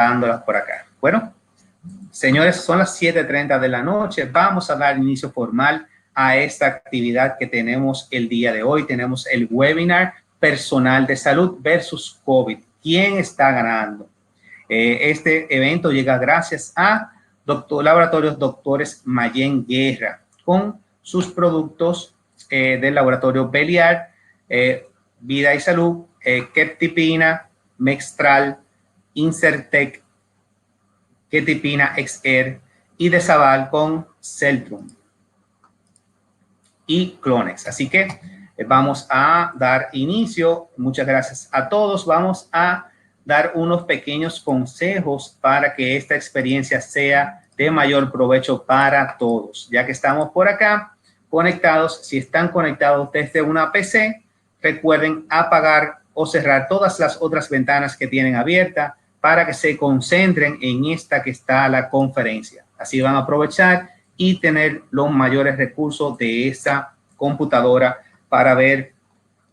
dándolas por acá. Bueno, señores, son las 7:30 de la noche. Vamos a dar inicio formal a esta actividad que tenemos el día de hoy. Tenemos el webinar Personal de Salud versus COVID. ¿Quién está ganando? Este evento llega gracias a Laboratorios Doctores Mayen Guerra con sus productos del laboratorio Beliar, Vida y Salud, Keptipina, Mextral, Insertec, Ketipina XR y de Sabal con Celtrum y Clonex. Así que vamos a dar inicio. Muchas gracias a todos. Vamos a dar unos pequeños consejos para que esta experiencia sea de mayor provecho para todos. Ya que estamos por acá conectados, si están conectados desde una PC, recuerden apagar o cerrar todas las otras ventanas que tienen abiertas para que se concentren en esta que está la conferencia. Así van a aprovechar y tener los mayores recursos de esa computadora para ver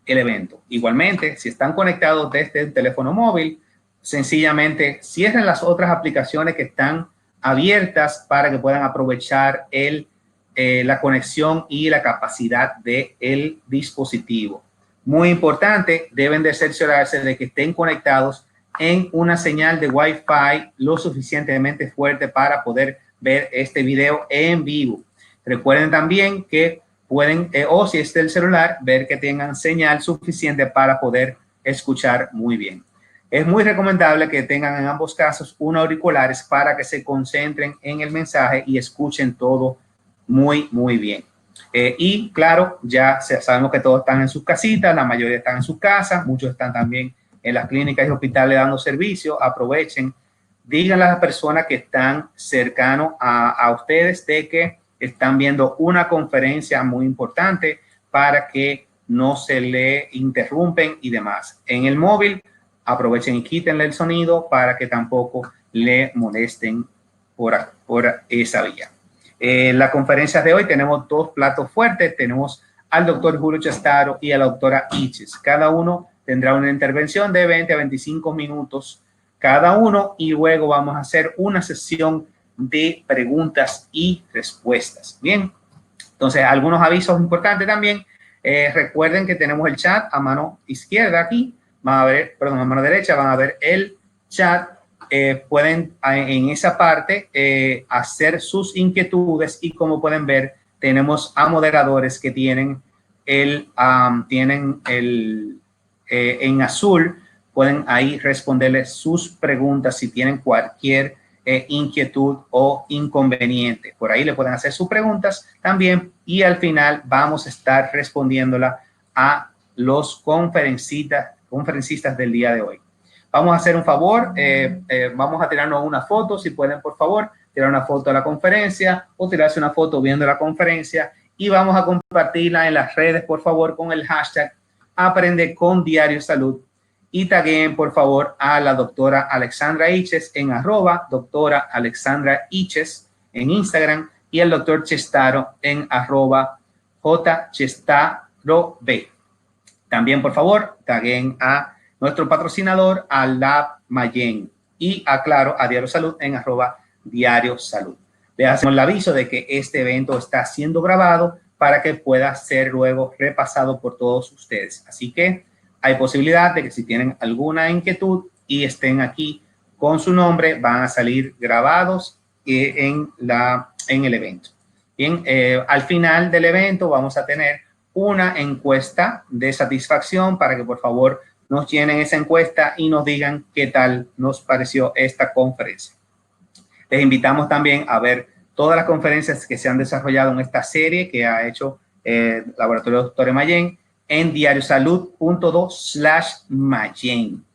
el evento. Igualmente, si están conectados desde el teléfono móvil, sencillamente cierren las otras aplicaciones que están abiertas para que puedan aprovechar la conexión y la capacidad del dispositivo. Muy importante, deben de cerciorarse de que estén conectados en una señal de Wi-Fi lo suficientemente fuerte para poder ver este video en vivo. Recuerden también que pueden, o si es del celular, ver que tengan señal suficiente para poder escuchar muy bien. Es muy recomendable que tengan en ambos casos unos auriculares para que se concentren en el mensaje y escuchen todo muy, muy bien. Y claro, ya sabemos que todos están en sus casitas, la mayoría están en sus casas, muchos están también en las clínicas y hospitales dando servicio. Aprovechen, díganle a las personas que están cercanos a ustedes de que están viendo una conferencia muy importante para que no se le interrumpen y demás. En el móvil, aprovechen y quítenle el sonido para que tampoco le molesten por esa vía. La conferencia de hoy tenemos dos platos fuertes. Tenemos al doctor Julio Chestaro y a la doctora Iches. Cada uno tendrá una intervención de 20 a 25 minutos cada uno y luego vamos a hacer una sesión de preguntas y respuestas. Bien, entonces algunos avisos importantes también. Recuerden que tenemos el chat a mano izquierda aquí. Van a ver, perdón, a mano derecha van a ver el chat. Pueden en esa parte hacer sus inquietudes y como pueden ver tenemos a moderadores que tienen en azul, pueden ahí responderles sus preguntas si tienen cualquier inquietud o inconveniente. Por ahí le pueden hacer sus preguntas también y al final vamos a estar respondiéndola a los conferencistas del día de hoy. Vamos a hacer un favor, vamos a tirarnos una foto, si pueden, por favor, tirar una foto de la conferencia o tirarse una foto viendo la conferencia y vamos a compartirla en las redes, por favor, con el hashtag Aprende con Diario Salud y tagueen, por favor, a la doctora Alexandra Iches en @ doctora Alexandra Iches en Instagram y el doctor Chestaro en @ jchestarob. También, por favor, tagueen a nuestro patrocinador, a Lab Mayen y aclaro a Diario Salud en @Diario Salud. Les hacemos el aviso de que este evento está siendo grabado para que pueda ser luego repasado por todos ustedes. Así que hay posibilidad de que si tienen alguna inquietud y estén aquí con su nombre, van a salir grabados en el evento. Bien, al final del evento vamos a tener una encuesta de satisfacción para que por favor nos llenen esa encuesta y nos digan qué tal nos pareció esta conferencia. Les invitamos también a ver todas las conferencias que se han desarrollado en esta serie que ha hecho Laboratorio Doctor Mayen en diariosalud.do/Mayen.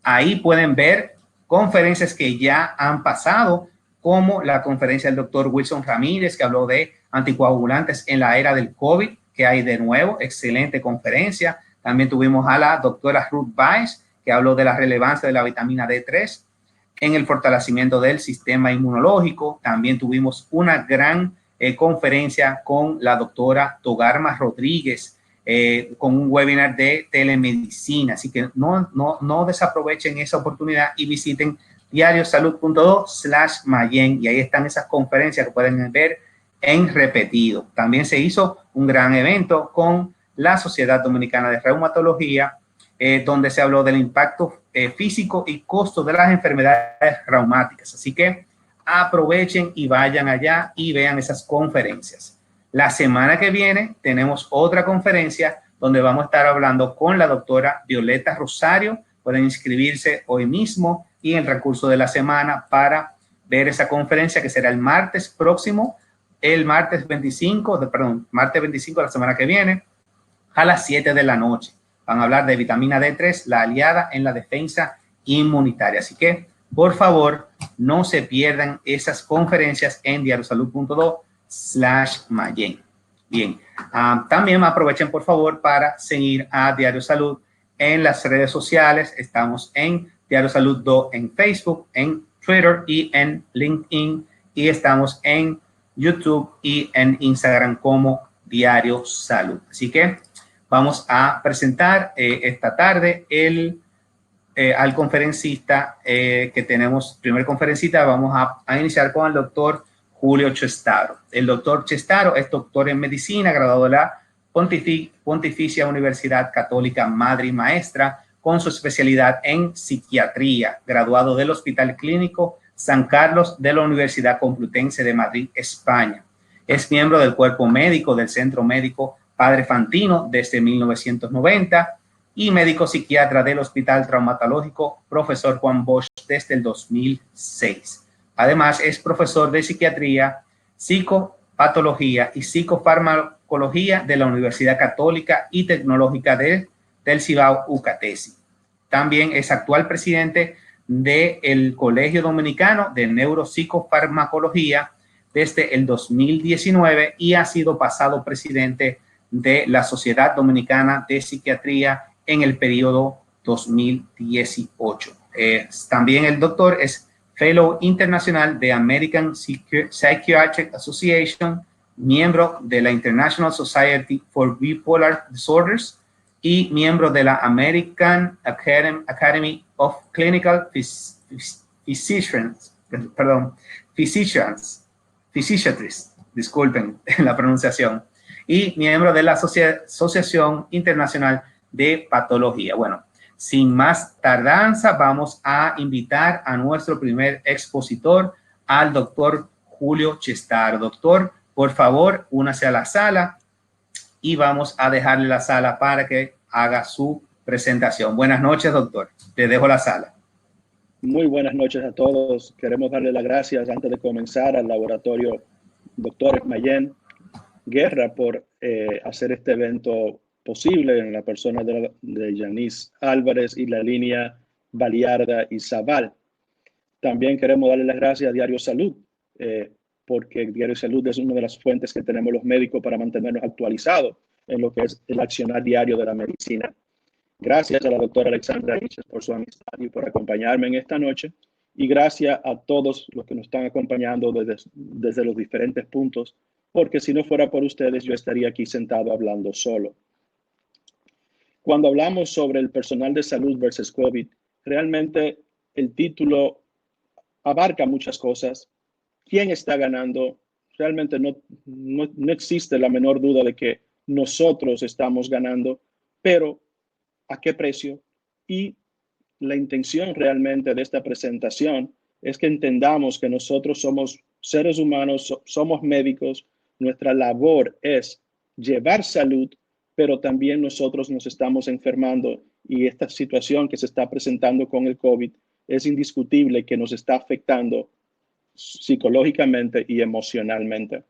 Ahí pueden ver conferencias que ya han pasado, como la conferencia del doctor Wilson Ramírez, que habló de anticoagulantes en la era del COVID, que hay de nuevo, excelente conferencia. También tuvimos a la doctora Ruth Weiss, que habló de la relevancia de la vitamina D3 en el fortalecimiento del sistema inmunológico. También tuvimos una gran conferencia con la doctora Togarma Rodríguez, con un webinar de telemedicina. Así que no desaprovechen esa oportunidad y visiten diariosalud.do/Mayen, y ahí están esas conferencias que pueden ver en repetido. También se hizo un gran evento con la Sociedad Dominicana de Reumatología, donde se habló del impacto físico y costo de las enfermedades reumáticas. Así que aprovechen y vayan allá y vean esas conferencias. La semana que viene tenemos otra conferencia donde vamos a estar hablando con la doctora Violeta Rosario. Pueden inscribirse hoy mismo y en el recurso de la semana para ver esa conferencia, que será el martes próximo, el martes 25 de la semana que viene, a las 7 de la noche. Van a hablar de vitamina D3, la aliada en la defensa inmunitaria. Así que, por favor, no se pierdan esas conferencias en diariosalud.do/Mayen. Bien, también aprovechen, por favor, para seguir a Diario Salud en las redes sociales. Estamos en Diario Salud Do en Facebook, en Twitter y en LinkedIn. Y estamos en YouTube y en Instagram como Diario Salud. Así que vamos a presentar esta tarde al conferencista que tenemos. Primer conferencista, vamos a iniciar con el doctor Julio Chestaro. El doctor Chestaro es doctor en medicina, graduado de la Pontificia Universidad Católica Madre y Maestra, con su especialidad en psiquiatría, graduado del Hospital Clínico San Carlos de la Universidad Complutense de Madrid, España. Es miembro del cuerpo médico del Centro Médico Padre Fantino desde 1990 y médico psiquiatra del Hospital Traumatológico Profesor Juan Bosch desde el 2006. Además, es profesor de psiquiatría, psicopatología y psicofarmacología de la Universidad Católica y Tecnológica del Cibao, UCATESI. También es actual presidente del Colegio Dominicano de Neuropsicofarmacología desde el 2019 y ha sido pasado presidente de la Sociedad Dominicana de Psiquiatría en el periodo 2018. También el doctor es Fellow Internacional de American Psychiatric Association, miembro de la International Society for Bipolar Disorders y miembro de la American Academy of Clinical Physicians, disculpen la pronunciación, y miembro de la Asociación Internacional de Patología. Bueno, sin más tardanza, vamos a invitar a nuestro primer expositor, al doctor Julio Chestaro. Doctor, por favor, únase a la sala y vamos a dejarle la sala para que haga su presentación. Buenas noches, doctor. Te dejo la sala. Muy buenas noches a todos. Queremos darle las gracias antes de comenzar al laboratorio Dr. Mayen Guerra por hacer este evento posible, en la persona de Yanis Álvarez y la línea Baliarda y Zaval. También queremos darle las gracias a Diario Salud, porque Diario Salud es una de las fuentes que tenemos los médicos para mantenernos actualizados en lo que es el accionar diario de la medicina. Gracias a la doctora Alexandra Iches por su amistad y por acompañarme en esta noche. Y gracias a todos los que nos están acompañando desde los diferentes puntos, porque si no fuera por ustedes, yo estaría aquí sentado hablando solo. Cuando hablamos sobre el personal de salud versus COVID, realmente el título abarca muchas cosas. ¿Quién está ganando? Realmente no existe la menor duda de que nosotros estamos ganando, pero ¿a qué precio? Y la intención realmente de esta presentación es que entendamos que nosotros somos seres humanos, somos médicos, nuestra labor es llevar salud, pero también nosotros nos estamos enfermando y esta situación que se está presentando con el COVID es indiscutible que nos está afectando psicológicamente y emocionalmente.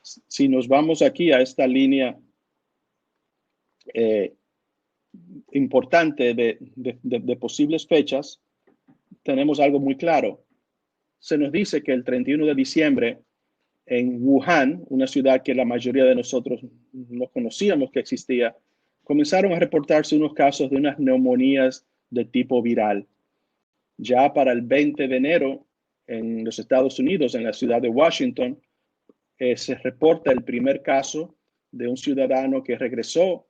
Si nos vamos aquí a esta línea importante de posibles fechas, tenemos algo muy claro. Se nos dice que el 31 de diciembre en Wuhan, una ciudad que la mayoría de nosotros no conocíamos que existía, comenzaron a reportarse unos casos de unas neumonías de tipo viral. Ya para el 20 de enero en los Estados Unidos, en la ciudad de Washington, se reporta el primer caso de un ciudadano que regresó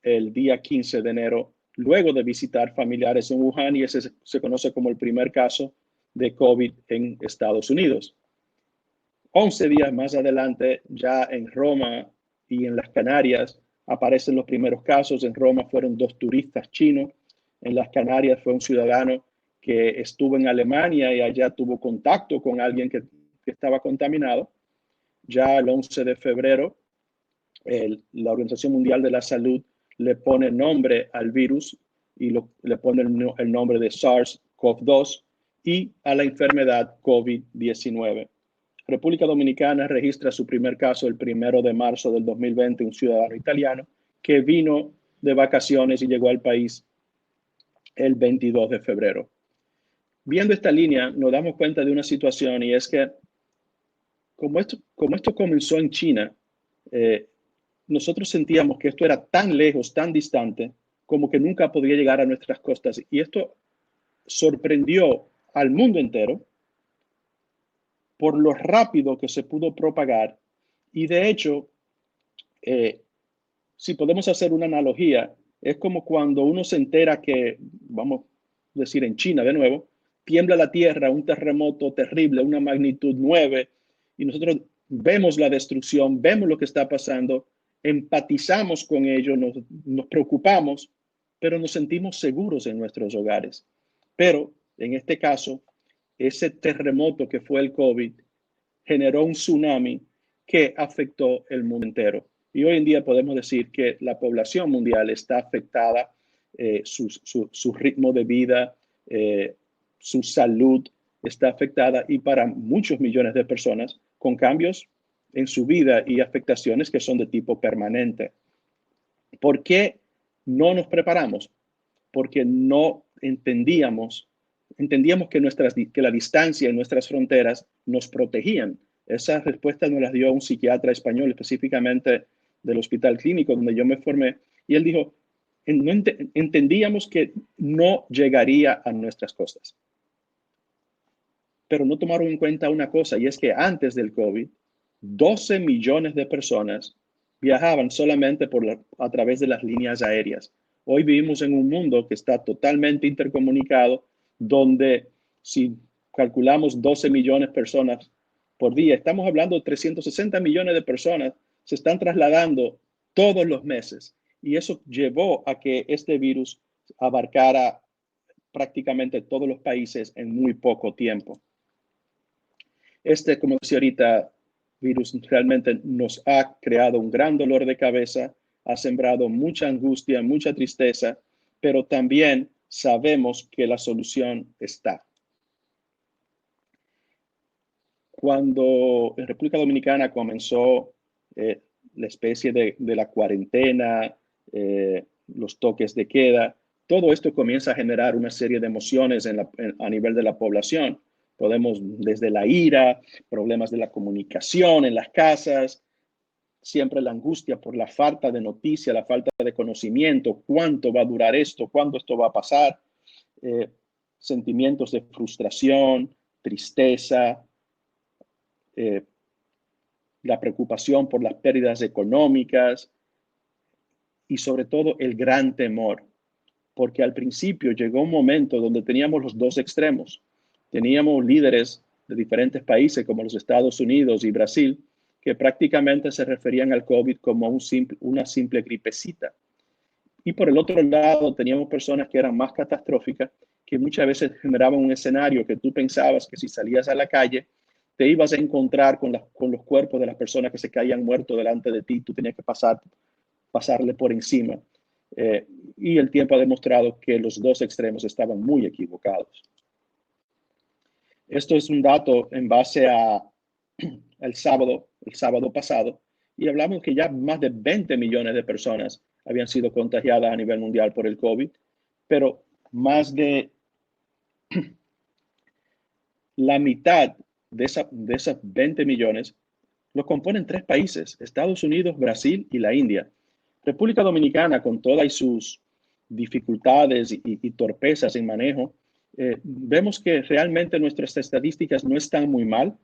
el día 15 de enero luego de visitar familiares en Wuhan, y ese se conoce como el primer caso de COVID en Estados Unidos. 11 días más adelante, ya en Roma y en las Canarias, aparecen los primeros casos. En Roma fueron 2 turistas chinos. En las Canarias fue un ciudadano que estuvo en Alemania y allá tuvo contacto con alguien que estaba contaminado. Ya el 11 de febrero, la Organización Mundial de la Salud le pone nombre al virus y le pone el nombre de SARS-CoV-2 y a la enfermedad COVID-19. República Dominicana registra su primer caso el 1 de marzo del 2020, un ciudadano italiano que vino de vacaciones y llegó al país el 22 de febrero. Viendo esta línea, nos damos cuenta de una situación, y es que como esto comenzó en China, nosotros sentíamos que esto era tan lejos, tan distante, como que nunca podría llegar a nuestras costas. Y esto sorprendió al mundo entero por lo rápido que se pudo propagar. Y de hecho, si podemos hacer una analogía, es como cuando uno se entera que, vamos a decir en China de nuevo, tiembla la tierra, un terremoto terrible, una magnitud 9, y nosotros vemos la destrucción, vemos lo que está pasando, empatizamos con ello, nos preocupamos, pero nos sentimos seguros en nuestros hogares. Pero en este caso, ese terremoto que fue el COVID generó un tsunami que afectó el mundo entero. Y hoy en día podemos decir que la población mundial está afectada, su ritmo de vida, su salud está afectada, y para muchos millones de personas con cambios en su vida y afectaciones que son de tipo permanente. ¿Por qué no nos preparamos? Porque no entendíamos que la distancia en nuestras fronteras nos protegían. Esa respuesta nos la dio un psiquiatra español, específicamente del Hospital Clínico, donde yo me formé, y él dijo, entendíamos que no llegaría a nuestras costas. Pero no tomaron en cuenta una cosa, y es que antes del COVID, 12 millones de personas viajaban solamente a través de las líneas aéreas. Hoy vivimos en un mundo que está totalmente intercomunicado, donde si calculamos 12 millones de personas por día, estamos hablando de 360 millones de personas se están trasladando todos los meses. Y eso llevó a que este virus abarcara prácticamente todos los países en muy poco tiempo. Como decía ahorita, virus realmente nos ha creado un gran dolor de cabeza, ha sembrado mucha angustia, mucha tristeza, pero también sabemos que la solución está. Cuando en República Dominicana comenzó la especie de la cuarentena, los toques de queda, todo esto comienza a generar una serie de emociones a nivel de la población. Podemos desde la ira, problemas de la comunicación en las casas, siempre la angustia por la falta de noticia, la falta de conocimiento, cuánto va a durar esto, cuándo esto va a pasar, sentimientos de frustración, tristeza, la preocupación por las pérdidas económicas y sobre todo el gran temor, porque al principio llegó un momento donde teníamos los dos extremos. Teníamos líderes de diferentes países como los Estados Unidos y Brasil que prácticamente se referían al COVID como una simple gripecita. Y por el otro lado teníamos personas que eran más catastróficas, que muchas veces generaban un escenario que tú pensabas que si salías a la calle te ibas a encontrar con los cuerpos de las personas que se caían muertos delante de ti, tú tenías que pasarle por encima. Y el tiempo ha demostrado que los dos extremos estaban muy equivocados. Esto es un dato en base a el sábado pasado, y hablamos que ya más de 20 millones de personas habían sido contagiadas a nivel mundial por el COVID, pero más de la mitad de esas 20 millones lo componen 3 países, Estados Unidos, Brasil y la India. República Dominicana, con todas sus dificultades y torpezas en manejo, vemos que realmente nuestras estadísticas no están muy mal.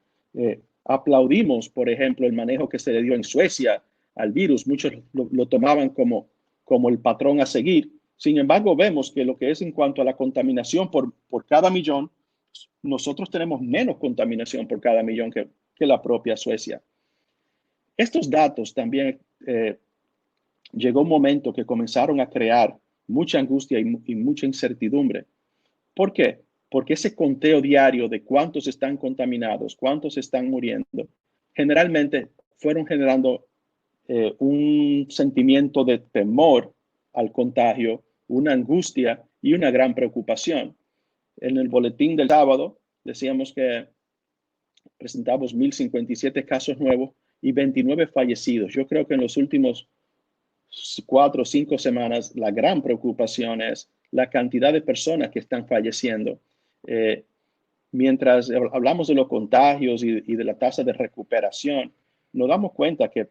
Aplaudimos, por ejemplo, el manejo que se le dio en Suecia al virus. Muchos lo tomaban como el patrón a seguir. Sin embargo, vemos que lo que es en cuanto a la contaminación por cada millón, nosotros tenemos menos contaminación por cada millón que la propia Suecia. Estos datos también llegó un momento que comenzaron a crear mucha angustia y mucha incertidumbre. ¿Por qué? Porque ese conteo diario de cuántos están contaminados, cuántos están muriendo, generalmente fueron generando un sentimiento de temor al contagio, una angustia y una gran preocupación. En el boletín del sábado decíamos que presentamos 1,057 casos nuevos y 29 fallecidos. Yo creo que en los últimos 4 o 5 semanas la gran preocupación es la cantidad de personas que están falleciendo. Mientras hablamos de los contagios y de la tasa de recuperación, nos damos cuenta que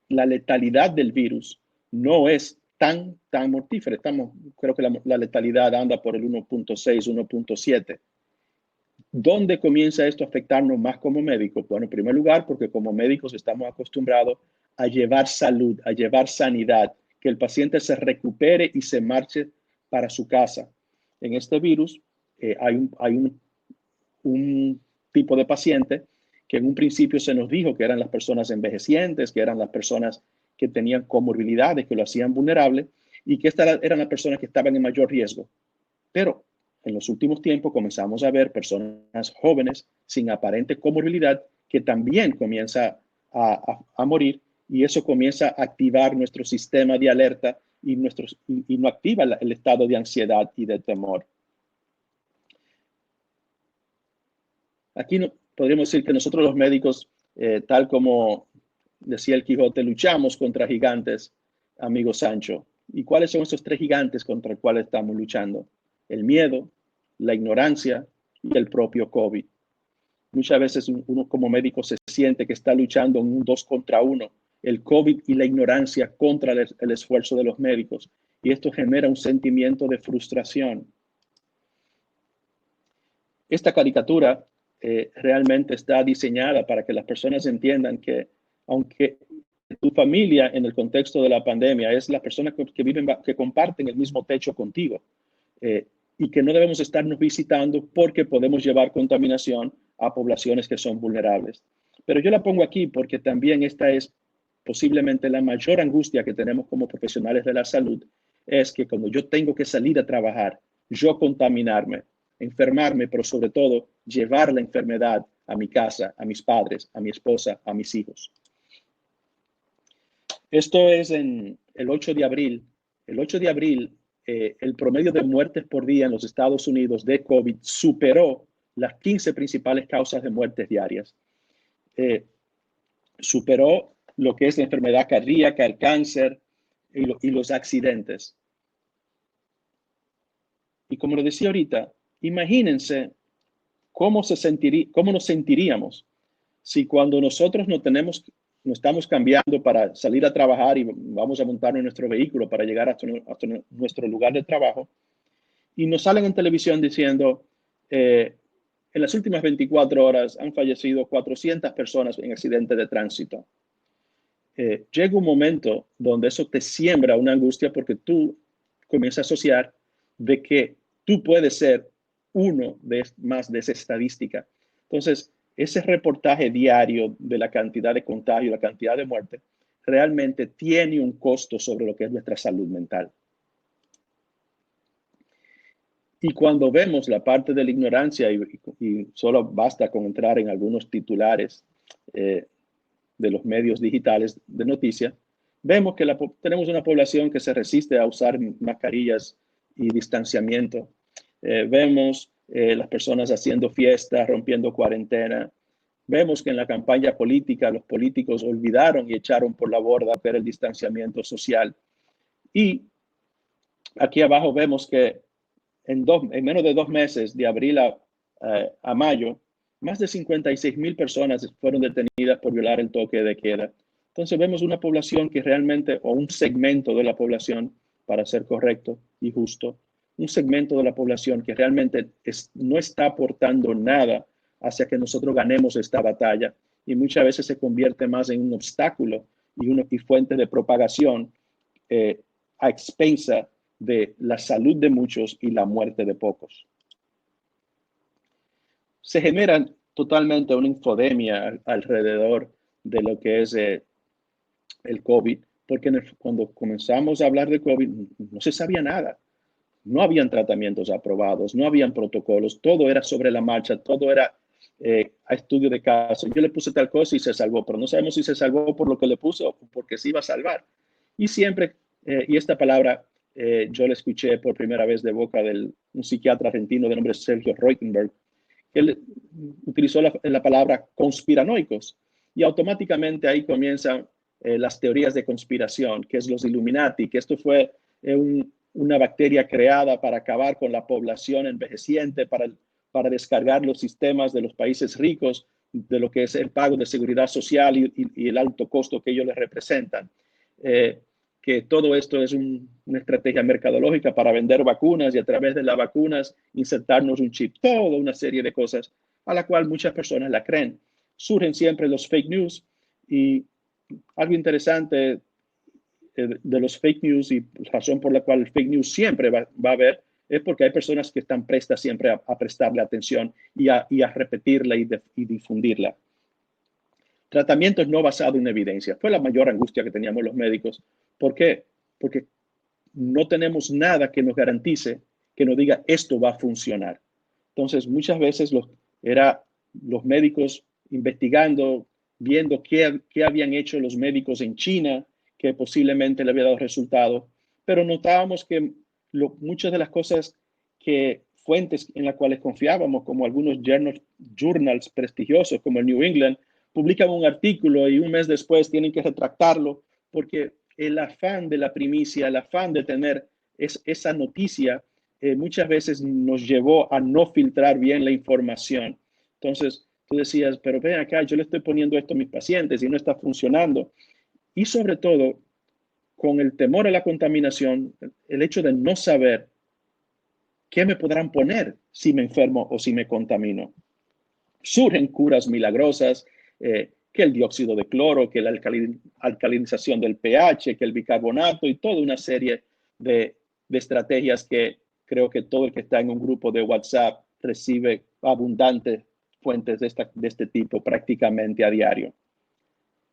la letalidad del virus no es tan mortífera. Creo que la letalidad anda por el 1.6, 1.7. ¿Dónde comienza esto a afectarnos más como médicos? Bueno, en primer lugar, porque como médicos estamos acostumbrados a llevar salud, a llevar sanidad, que el paciente se recupere y se marche para su casa. En este virus hay un tipo de paciente que en un principio se nos dijo que eran las personas envejecientes, que eran las personas que tenían comorbilidades, que lo hacían vulnerable, y que estas eran las personas que estaban en mayor riesgo. Pero en los últimos tiempos comenzamos a ver personas jóvenes sin aparente comorbilidad que también comienza a morir, y eso comienza a activar nuestro sistema de alerta y no activa el estado de ansiedad y de temor. Aquí podríamos decir que nosotros los médicos, tal como decía el Quijote, luchamos contra gigantes, amigo Sancho. ¿Y cuáles son esos 3 gigantes contra los cuales estamos luchando? El miedo, la ignorancia y el propio COVID. Muchas veces uno como médico se siente que está luchando en un 2 contra 1, el COVID y la ignorancia contra el esfuerzo de los médicos. Y esto genera un sentimiento de frustración. Esta caricatura realmente está diseñada para que las personas entiendan que aunque tu familia en el contexto de la pandemia es las personas que comparten el mismo techo contigo, y que no debemos estarnos visitando porque podemos llevar contaminación a poblaciones que son vulnerables. Pero yo la pongo aquí porque también esta es posiblemente la mayor angustia que tenemos como profesionales de la salud, es que cuando yo tengo que salir a trabajar, yo contaminarme, enfermarme, pero sobre todo llevar la enfermedad a mi casa, a mis padres, a mi esposa, a mis hijos. Esto es en el 8 de abril. El 8 de abril, el promedio de muertes por día en los Estados Unidos de COVID superó las 15 principales causas de muertes diarias. Superó lo que es la enfermedad cardíaca, el cáncer y los accidentes. Y como lo decía ahorita, imagínense cómo nos sentiríamos si cuando nosotros no estamos cambiando para salir a trabajar y vamos a montarnos en nuestro vehículo para llegar hasta nuestro lugar de trabajo, y nos salen en televisión diciendo, en las últimas 24 horas han fallecido 400 personas en accidentes de tránsito. Llega un momento donde eso te siembra una angustia porque tú comienzas a asociar de que tú puedes ser uno más de esa estadística. Entonces, ese reportaje diario de la cantidad de contagio, la cantidad de muerte, realmente tiene un costo sobre lo que es nuestra salud mental. Y cuando vemos la parte de la ignorancia, y solo basta con entrar en algunos titulares de los medios digitales de noticias, vemos que tenemos una población que se resiste a usar mascarillas y distanciamiento. Vemos las personas haciendo fiestas, rompiendo cuarentena. Vemos que en la campaña política los políticos olvidaron y echaron por la borda ver el distanciamiento social. Y aquí abajo vemos que en menos de 2 meses, de abril a mayo, más de 56,000 personas fueron detenidas por violar el toque de queda. Entonces vemos una población que realmente, o un segmento de la población, para ser correcto y justo, un segmento de la población que realmente no está aportando nada hacia que nosotros ganemos esta batalla, y muchas veces se convierte más en un obstáculo y fuente de propagación a expensa de la salud de muchos y la muerte de pocos. se genera totalmente una infodemia alrededor de lo que es el COVID, porque cuando comenzamos a hablar de COVID no se sabía nada. No habían tratamientos aprobados, no habían protocolos, todo era sobre la marcha, todo era a estudio de caso. Yo le puse tal cosa y se salvó, pero no sabemos si se salvó por lo que le puso o porque se iba a salvar. Y siempre, y esta palabra yo la escuché por primera vez de boca de un psiquiatra argentino de nombre Sergio Reutenberg, que él utilizó la palabra conspiranoicos, y automáticamente ahí comienzan las teorías de conspiración, que es los Illuminati, que esto fue una bacteria creada para acabar con la población envejeciente, para descargar los sistemas de los países ricos de lo que es el pago de seguridad social y el alto costo que ellos les representan. Que todo esto es una estrategia mercadológica para vender vacunas y a través de las vacunas insertarnos un chip, toda una serie de cosas a la cual muchas personas la creen. Surgen siempre los fake news, y algo interesante de los fake news, y razón por la cual el fake news siempre va a haber, es porque hay personas que están prestas siempre a prestarle atención y a repetirla y difundirla. Tratamientos no basados en evidencia. Fue la mayor angustia que teníamos los médicos. ¿Por qué? Porque no tenemos nada que nos garantice, que nos diga esto va a funcionar. Entonces, muchas veces los médicos investigando, viendo qué habían hecho los médicos en China, que posiblemente le había dado resultado, pero notábamos que muchas de las cosas fuentes en las cuales confiábamos, como algunos journals prestigiosos como el New England, publican un artículo y un mes después tienen que retractarlo, porque el afán de la primicia, el afán de tener esa noticia, muchas veces nos llevó a no filtrar bien la información. Entonces, tú decías, pero ven acá, yo le estoy poniendo esto a mis pacientes y no está funcionando. Y sobre todo, con el temor a la contaminación, el hecho de no saber qué me podrán poner si me enfermo o si me contamino. Surgen curas milagrosas, que el dióxido de cloro, que la alcalinización del pH, que el bicarbonato y toda una serie de estrategias que creo que todo el que está en un grupo de WhatsApp recibe abundantes fuentes de este tipo prácticamente a diario.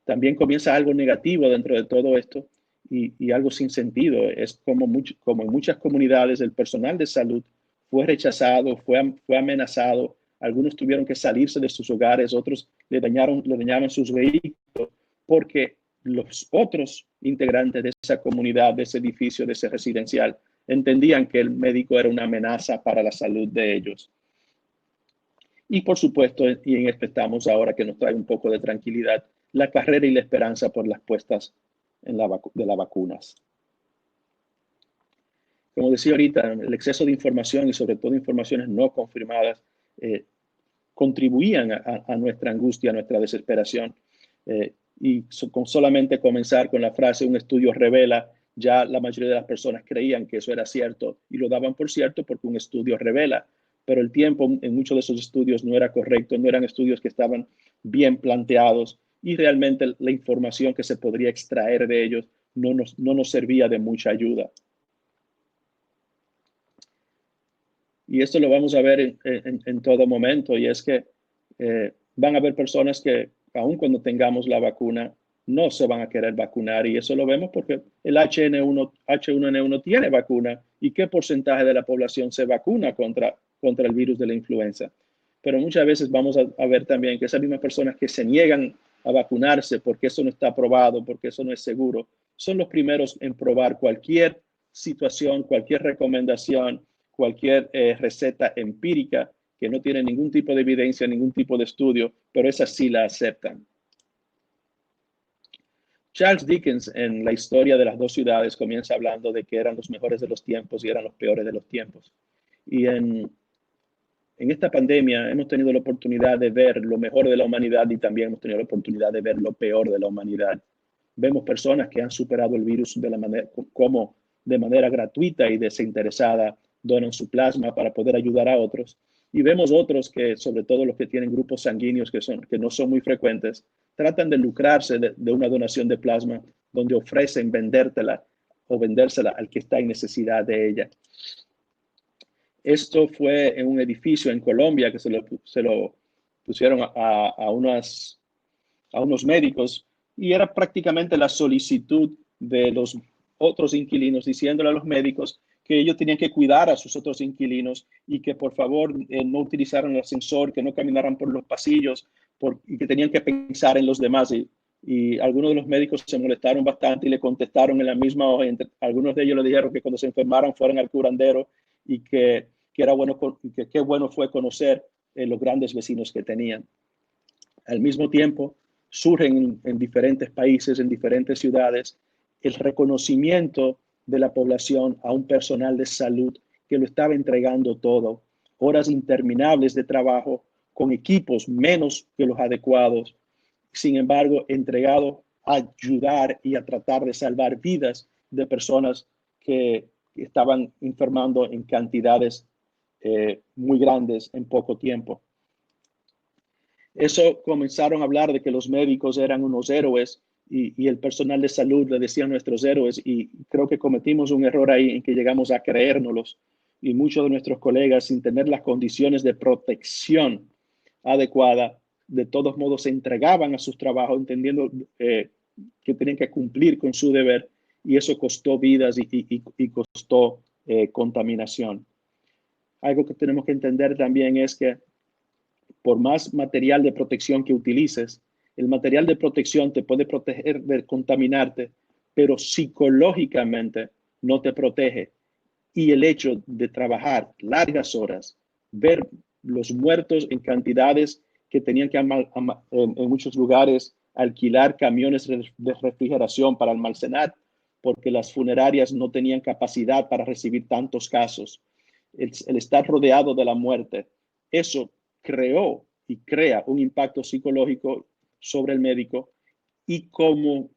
También comienza algo negativo dentro de todo esto y algo sin sentido. Es como en muchas comunidades el personal de salud fue rechazado, fue amenazado. Algunos tuvieron que salirse de sus hogares, otros le dañaron sus vehículos, porque los otros integrantes de esa comunidad, de ese edificio, de ese residencial, entendían que el médico era una amenaza para la salud de ellos. Y por supuesto, y en esto estamos ahora, que nos trae un poco de tranquilidad, la carrera y la esperanza por las puestas de las vacunas. Como decía ahorita, el exceso de información y sobre todo informaciones no confirmadas contribuían a nuestra angustia, a nuestra desesperación. Y con solamente comenzar con la frase "un estudio revela", ya la mayoría de las personas creían que eso era cierto y lo daban por cierto porque un estudio revela. Pero el tiempo en muchos de esos estudios no era correcto, no eran estudios que estaban bien planteados y realmente la información que se podría extraer de ellos no nos servía de mucha ayuda. Y esto lo vamos a ver en todo momento, y es que van a haber personas que, aun cuando tengamos la vacuna, no se van a querer vacunar, y eso lo vemos porque el H1N1 tiene vacuna. ¿Y qué porcentaje de la población se vacuna contra el virus de la influenza? Pero muchas veces vamos a ver también que esas mismas personas que se niegan a vacunarse porque eso no está aprobado, porque eso no es seguro, son los primeros en probar cualquier situación, cualquier recomendación, cualquier receta empírica que no tiene ningún tipo de evidencia, ningún tipo de estudio, pero esa sí la aceptan. Charles Dickens, en La historia de las dos ciudades, comienza hablando de que eran los mejores de los tiempos y eran los peores de los tiempos. Y en esta pandemia hemos tenido la oportunidad de ver lo mejor de la humanidad y también hemos tenido la oportunidad de ver lo peor de la humanidad. Vemos personas que han superado el virus de manera gratuita y desinteresada donan su plasma para poder ayudar a otros. Y vemos otros que, sobre todo los que tienen grupos sanguíneos que no son muy frecuentes, tratan de lucrarse de una donación de plasma donde ofrecen vendérsela al que está en necesidad de ella. Esto fue en un edificio en Colombia que se lo pusieron a unos médicos, y era prácticamente la solicitud de los otros inquilinos diciéndole a los médicos que ellos tenían que cuidar a sus otros inquilinos y que por favor no utilizaran el ascensor, que no caminaran por los pasillos y que tenían que pensar en los demás. Y algunos de los médicos se molestaron bastante y le contestaron en la misma hoja. Algunos de ellos le dijeron que cuando se enfermaran fueran al curandero y que era bueno, que qué bueno fue conocer los grandes vecinos que tenían. Al mismo tiempo, surgen en diferentes países, en diferentes ciudades, el reconocimiento de la población a un personal de salud que lo estaba entregando todo, horas interminables de trabajo con equipos menos que los adecuados, sin embargo, entregado a ayudar y a tratar de salvar vidas de personas que estaban enfermando en cantidades muy grandes en poco tiempo. Eso comenzaron a hablar de que los médicos eran unos héroes y el personal de salud le decían nuestros héroes, y creo que cometimos un error ahí en que llegamos a creérnoslos, y muchos de nuestros colegas, sin tener las condiciones de protección adecuada, de todos modos se entregaban a sus trabajos entendiendo que tenían que cumplir con su deber, y eso costó vidas y costó contaminación. Algo que tenemos que entender también es que por más material de protección que utilices, el material de protección te puede proteger de contaminarte, pero psicológicamente no te protege. Y el hecho de trabajar largas horas, ver los muertos en cantidades que tenían que en muchos lugares alquilar camiones de refrigeración para almacenar, porque las funerarias no tenían capacidad para recibir tantos casos. El estar rodeado de la muerte, eso creó y crea un impacto psicológico sobre el médico, y como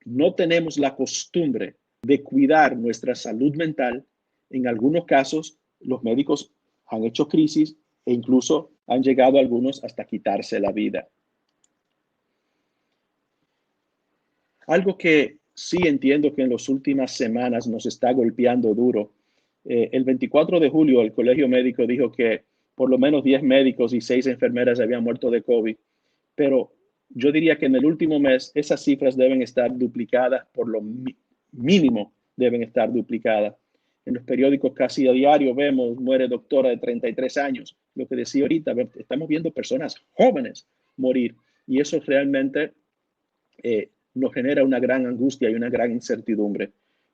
no tenemos la costumbre de cuidar nuestra salud mental, en algunos casos los médicos han hecho crisis e incluso han llegado algunos hasta quitarse la vida. Algo que sí entiendo que en las últimas semanas nos está golpeando duro. El 24 de julio el Colegio Médico dijo que por lo menos 10 médicos y 6 enfermeras habían muerto de COVID, pero yo diría que en el último mes esas cifras deben estar duplicadas, por lo mínimo deben estar duplicadas. En los periódicos casi a diario vemos, muere doctora de 33 años. Lo que decía ahorita, estamos viendo personas jóvenes morir, y eso realmente nos genera una gran angustia y una gran incertidumbre.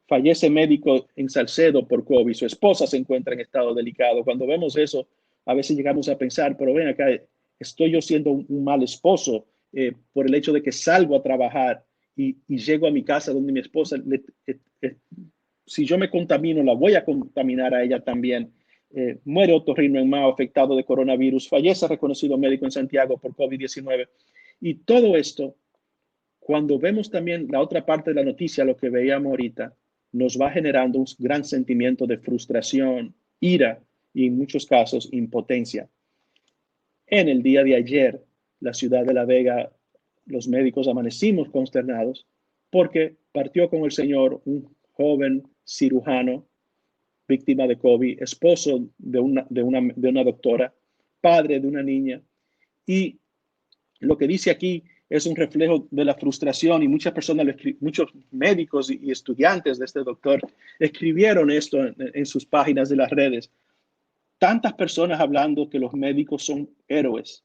Fallece médico en Salcedo por COVID, su esposa se encuentra en estado delicado. Cuando vemos eso, a veces llegamos a pensar, pero ven acá, estoy yo siendo un mal esposo por el hecho de que salgo a trabajar y llego a mi casa donde mi esposa, si yo me contamino, la voy a contaminar a ella también. Muere Otorrino en Mao afectado de coronavirus, fallece reconocido médico en Santiago por COVID-19. Y todo esto, cuando vemos también la otra parte de la noticia, lo que veíamos ahorita, nos va generando un gran sentimiento de frustración, ira y en muchos casos impotencia. En el día de ayer, la ciudad de La Vega, los médicos amanecimos consternados porque partió con el Señor un joven cirujano, víctima de COVID, esposo de una doctora, padre de una niña. Y lo que dice aquí es un reflejo de la frustración, y muchas personas, muchos médicos y estudiantes de este doctor escribieron esto en sus páginas de las redes. Tantas personas hablando que los médicos son héroes,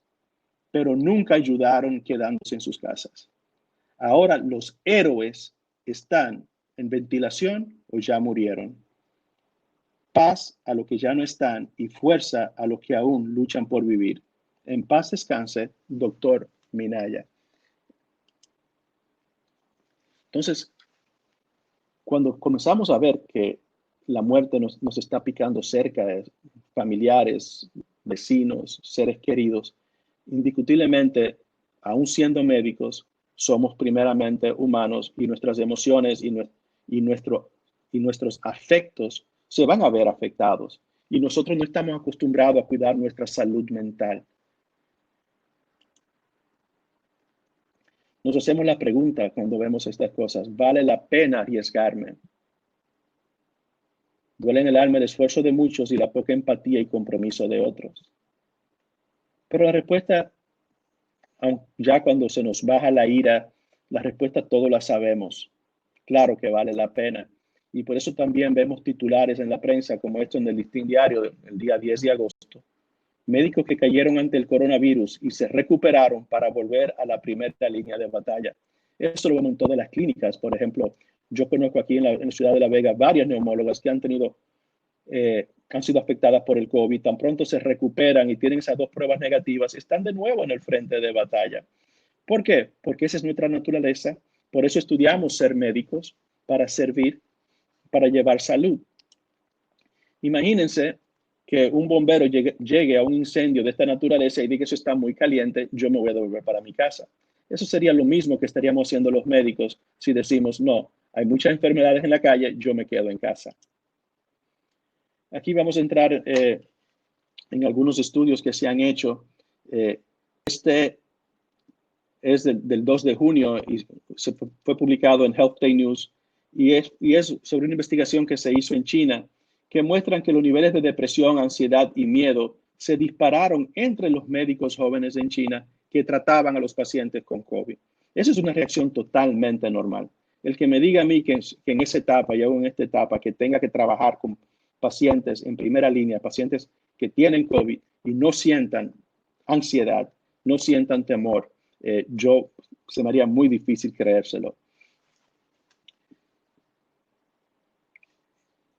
pero nunca ayudaron quedándose en sus casas. Ahora los héroes están en ventilación o ya murieron. Paz a los que ya no están y fuerza a los que aún luchan por vivir. En paz descanse, doctor Minaya. Entonces, cuando comenzamos a ver que la muerte nos está picando cerca de familiares, vecinos, seres queridos, indiscutiblemente, aún siendo médicos, somos primeramente humanos, y nuestras emociones y nuestros afectos se van a ver afectados. Y nosotros no estamos acostumbrados a cuidar nuestra salud mental. Nos hacemos la pregunta cuando vemos estas cosas: ¿vale la pena arriesgarme? Duele en el alma el esfuerzo de muchos y la poca empatía y compromiso de otros. Pero la respuesta, ya cuando se nos baja la ira, la respuesta todos la sabemos. Claro que vale la pena. Y por eso también vemos titulares en la prensa como esto en el Listín Diario el día 10 de agosto. Médicos que cayeron ante el coronavirus y se recuperaron para volver a la primera línea de batalla. Eso lo vemos en todas las clínicas. Por ejemplo, yo conozco aquí en la ciudad de La Vega varias neumólogas que han sido afectadas por el COVID. Tan pronto se recuperan y tienen esas 2 pruebas negativas, están de nuevo en el frente de batalla. ¿Por qué? Porque esa es nuestra naturaleza. Por eso estudiamos ser médicos, para servir, para llevar salud. Imagínense que un bombero llegue a un incendio de esta naturaleza y diga que eso está muy caliente, yo me voy a devolver para mi casa. Eso sería lo mismo que estaríamos haciendo los médicos si decimos, no, hay muchas enfermedades en la calle, yo me quedo en casa. Aquí vamos a entrar en algunos estudios que se han hecho. Este es del 2 de junio y fue publicado en Health Day News y es sobre una investigación que se hizo en China que muestran que los niveles de depresión, ansiedad y miedo se dispararon entre los médicos jóvenes en China que trataban a los pacientes con COVID. Esa es una reacción totalmente normal. El que me diga a mí que en esa etapa y aún en esta etapa que tenga que trabajar con pacientes en primera línea, pacientes que tienen COVID y no sientan ansiedad, no sientan temor, se me haría muy difícil creérselo.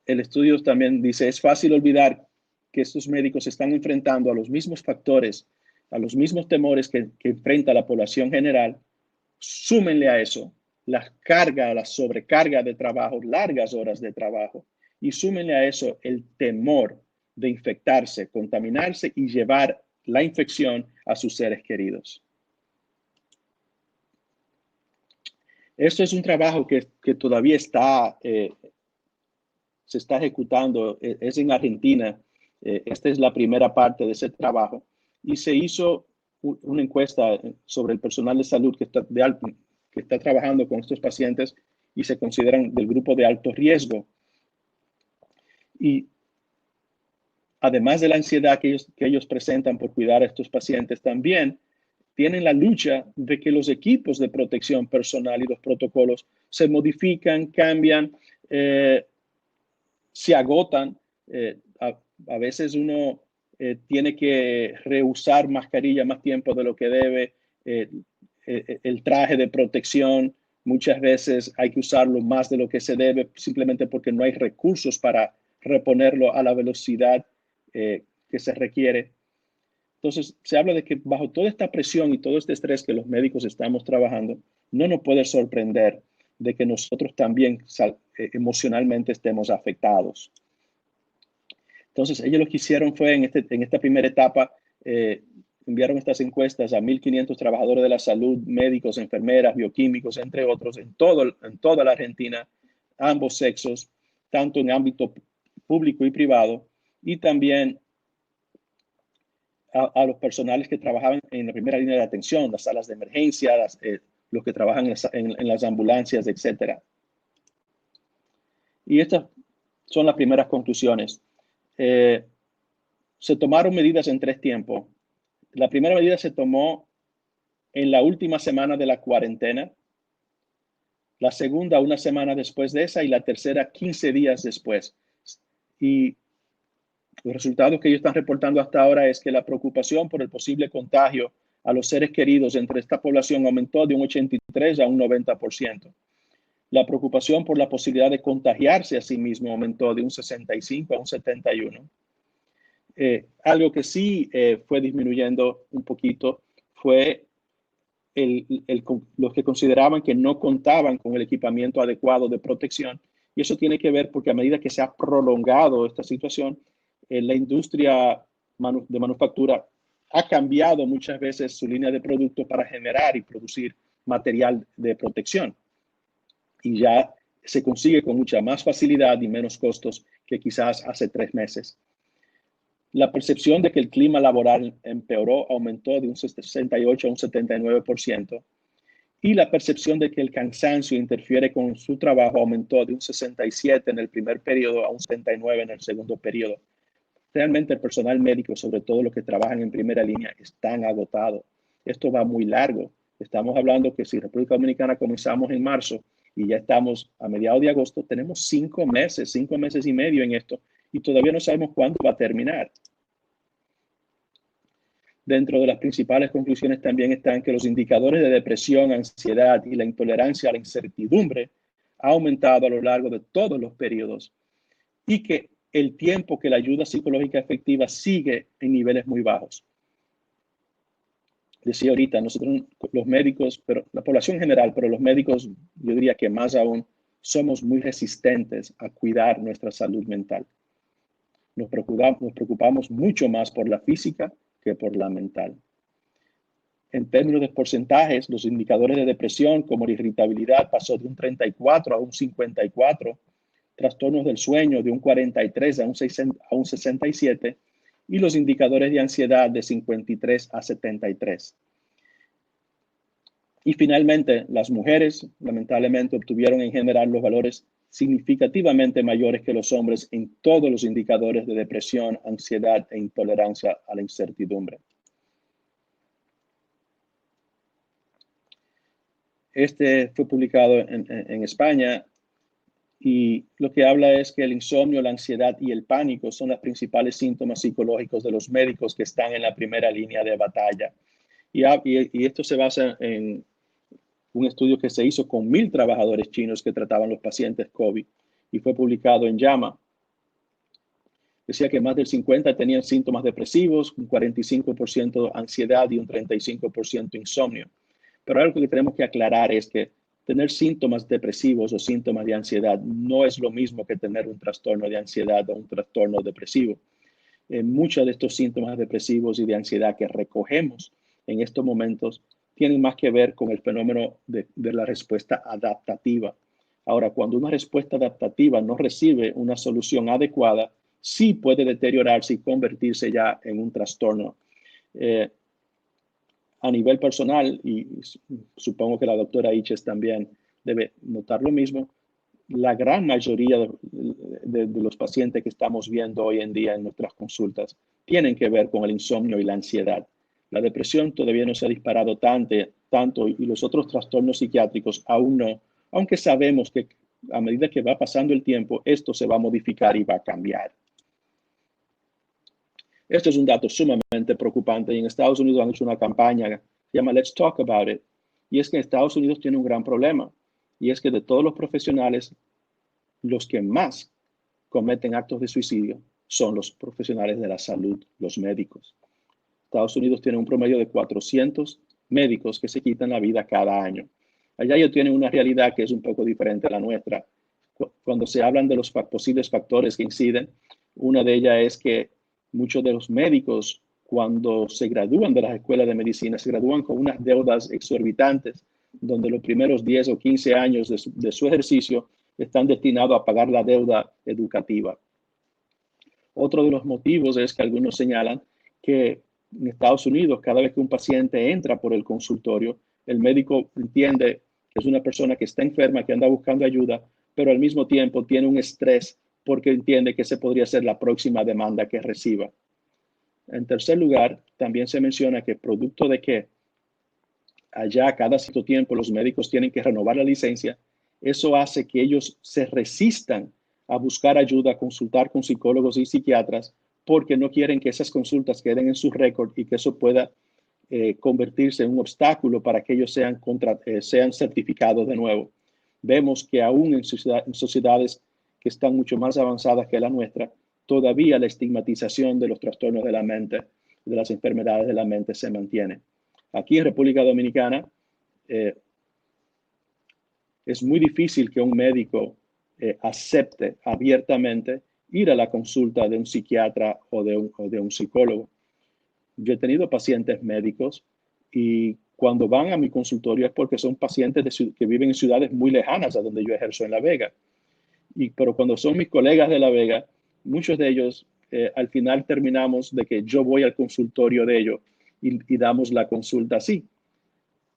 El estudio también dice, es fácil olvidar que estos médicos se están enfrentando a los mismos factores, a los mismos temores que enfrenta la población general. Súmenle a eso la sobrecarga de trabajo, largas horas de trabajo, y súmenle a eso el temor de infectarse, contaminarse y llevar la infección a sus seres queridos. Esto es un trabajo que todavía se está ejecutando, es en Argentina. Esta es la primera parte de ese trabajo y se hizo una encuesta sobre el personal de salud que está trabajando con estos pacientes y se consideran del grupo de alto riesgo. Y además de la ansiedad que ellos presentan por cuidar a estos pacientes, también tienen la lucha de que los equipos de protección personal y los protocolos se modifican, cambian, se agotan. A veces uno tiene que reusar mascarilla más tiempo de lo que debe. El traje de protección, muchas veces hay que usarlo más de lo que se debe simplemente porque no hay recursos para reponerlo a la velocidad que se requiere. Entonces, se habla de que bajo toda esta presión y todo este estrés que los médicos estamos trabajando, no nos puede sorprender de que nosotros también emocionalmente estemos afectados. Entonces, ellos lo que hicieron fue en esta primera etapa, enviaron estas encuestas a 1.500 trabajadores de la salud, médicos, enfermeras, bioquímicos, entre otros, en toda la Argentina, ambos sexos, tanto en ámbito público y privado, y también a los personales que trabajaban en la primera línea de atención, las salas de emergencia, los que trabajan en las ambulancias, etc. Y estas son las primeras conclusiones. Se tomaron medidas en 3 tiempos. La primera medida se tomó en la última semana de la cuarentena, la segunda 1 semana después de esa y la tercera 15 días después. Y los resultados que ellos están reportando hasta ahora es que la preocupación por el posible contagio a los seres queridos entre esta población aumentó de un 83 a un 90%. La preocupación por la posibilidad de contagiarse a sí mismo aumentó de un 65 a un 71. Algo que sí fue disminuyendo un poquito fue los que consideraban que no contaban con el equipamiento adecuado de protección. Y eso tiene que ver porque a medida que se ha prolongado esta situación, la industria de manufactura ha cambiado muchas veces su línea de producto para generar y producir material de protección. Y ya se consigue con mucha más facilidad y menos costos que quizás hace 3 meses. La percepción de que el clima laboral empeoró aumentó de un 68 a un 79%. Y la percepción de que el cansancio interfiere con su trabajo aumentó de un 67 en el primer periodo a un 79 en el segundo periodo. Realmente el personal médico, sobre todo los que trabajan en primera línea, están agotados. Esto va muy largo. Estamos hablando que si República Dominicana comenzamos en marzo y ya estamos a mediados de agosto, tenemos 5 meses y medio en esto y todavía no sabemos cuándo va a terminar. Dentro de las principales conclusiones también están que los indicadores de depresión, ansiedad y la intolerancia a la incertidumbre ha aumentado a lo largo de todos los periodos y que el tiempo que la ayuda psicológica efectiva sigue en niveles muy bajos. Decía ahorita, nosotros los médicos, pero la población general, pero los médicos, yo diría que más aún, somos muy resistentes a cuidar nuestra salud mental. Nos preocupamos mucho más por la física que por la mental. En términos de porcentajes, los indicadores de depresión como la irritabilidad pasó de un 34 a un 54, trastornos del sueño de un 43 a un 67 y los indicadores de ansiedad de 53 a 73. Y finalmente, las mujeres lamentablemente obtuvieron en general los valores significativamente mayores que los hombres en todos los indicadores de depresión, ansiedad e intolerancia a la incertidumbre. Este fue publicado en España y lo que habla es que el insomnio, la ansiedad y el pánico son los principales síntomas psicológicos de los médicos que están en la primera línea de batalla. Y esto se basa en un estudio que se hizo con 1,000 trabajadores chinos que trataban los pacientes COVID y fue publicado en JAMA. Decía que más del 50% tenían síntomas depresivos, un 45% ansiedad y un 35% insomnio. Pero algo que tenemos que aclarar es que tener síntomas depresivos o síntomas de ansiedad no es lo mismo que tener un trastorno de ansiedad o un trastorno depresivo. Muchos de estos síntomas depresivos y de ansiedad que recogemos en estos momentos tienen más que ver con el fenómeno de la respuesta adaptativa. Ahora, cuando una respuesta adaptativa no recibe una solución adecuada, sí puede deteriorarse y convertirse ya en un trastorno. A nivel personal, y supongo que la doctora Iches también debe notar lo mismo, la gran mayoría de los pacientes que estamos viendo hoy en día en nuestras consultas tienen que ver con el insomnio y la ansiedad. La depresión todavía no se ha disparado tanto y los otros trastornos psiquiátricos aún no, aunque sabemos que a medida que va pasando el tiempo, esto se va a modificar y va a cambiar. Esto es un dato sumamente preocupante y en Estados Unidos han hecho una campaña que se llama Let's Talk About It. Y es que Estados Unidos tiene un gran problema y es que de todos los profesionales, los que más cometen actos de suicidio son los profesionales de la salud, los médicos. Estados Unidos tiene un promedio de 400 médicos que se quitan la vida cada año. Allá ellos tienen una realidad que es un poco diferente a la nuestra. Cuando se hablan de los posibles factores que inciden, una de ellas es que muchos de los médicos, cuando se gradúan de las escuelas de medicina, se gradúan con unas deudas exorbitantes, donde los primeros 10 o 15 años de su ejercicio están destinados a pagar la deuda educativa. Otro de los motivos es que algunos señalan que en Estados Unidos, cada vez que un paciente entra por el consultorio, el médico entiende que es una persona que está enferma, que anda buscando ayuda, pero al mismo tiempo tiene un estrés porque entiende que ese podría ser la próxima demanda que reciba. En tercer lugar, también se menciona que producto de que allá cada cierto tiempo los médicos tienen que renovar la licencia, eso hace que ellos se resistan a buscar ayuda, a consultar con psicólogos y psiquiatras, porque no quieren que esas consultas queden en su récord y que eso pueda convertirse en un obstáculo para que ellos sean certificados de nuevo. Vemos que aún en sociedades que están mucho más avanzadas que la nuestra, todavía la estigmatización de los trastornos de la mente, de las enfermedades de la mente se mantiene. Aquí en República Dominicana es muy difícil que un médico acepte abiertamente ir a la consulta de un psiquiatra o de un psicólogo. Yo he tenido pacientes médicos y cuando van a mi consultorio es porque son pacientes que viven en ciudades muy lejanas a donde yo ejerzo en La Vega. Pero cuando son mis colegas de La Vega, muchos de ellos al final terminamos de que yo voy al consultorio de ellos y damos la consulta así.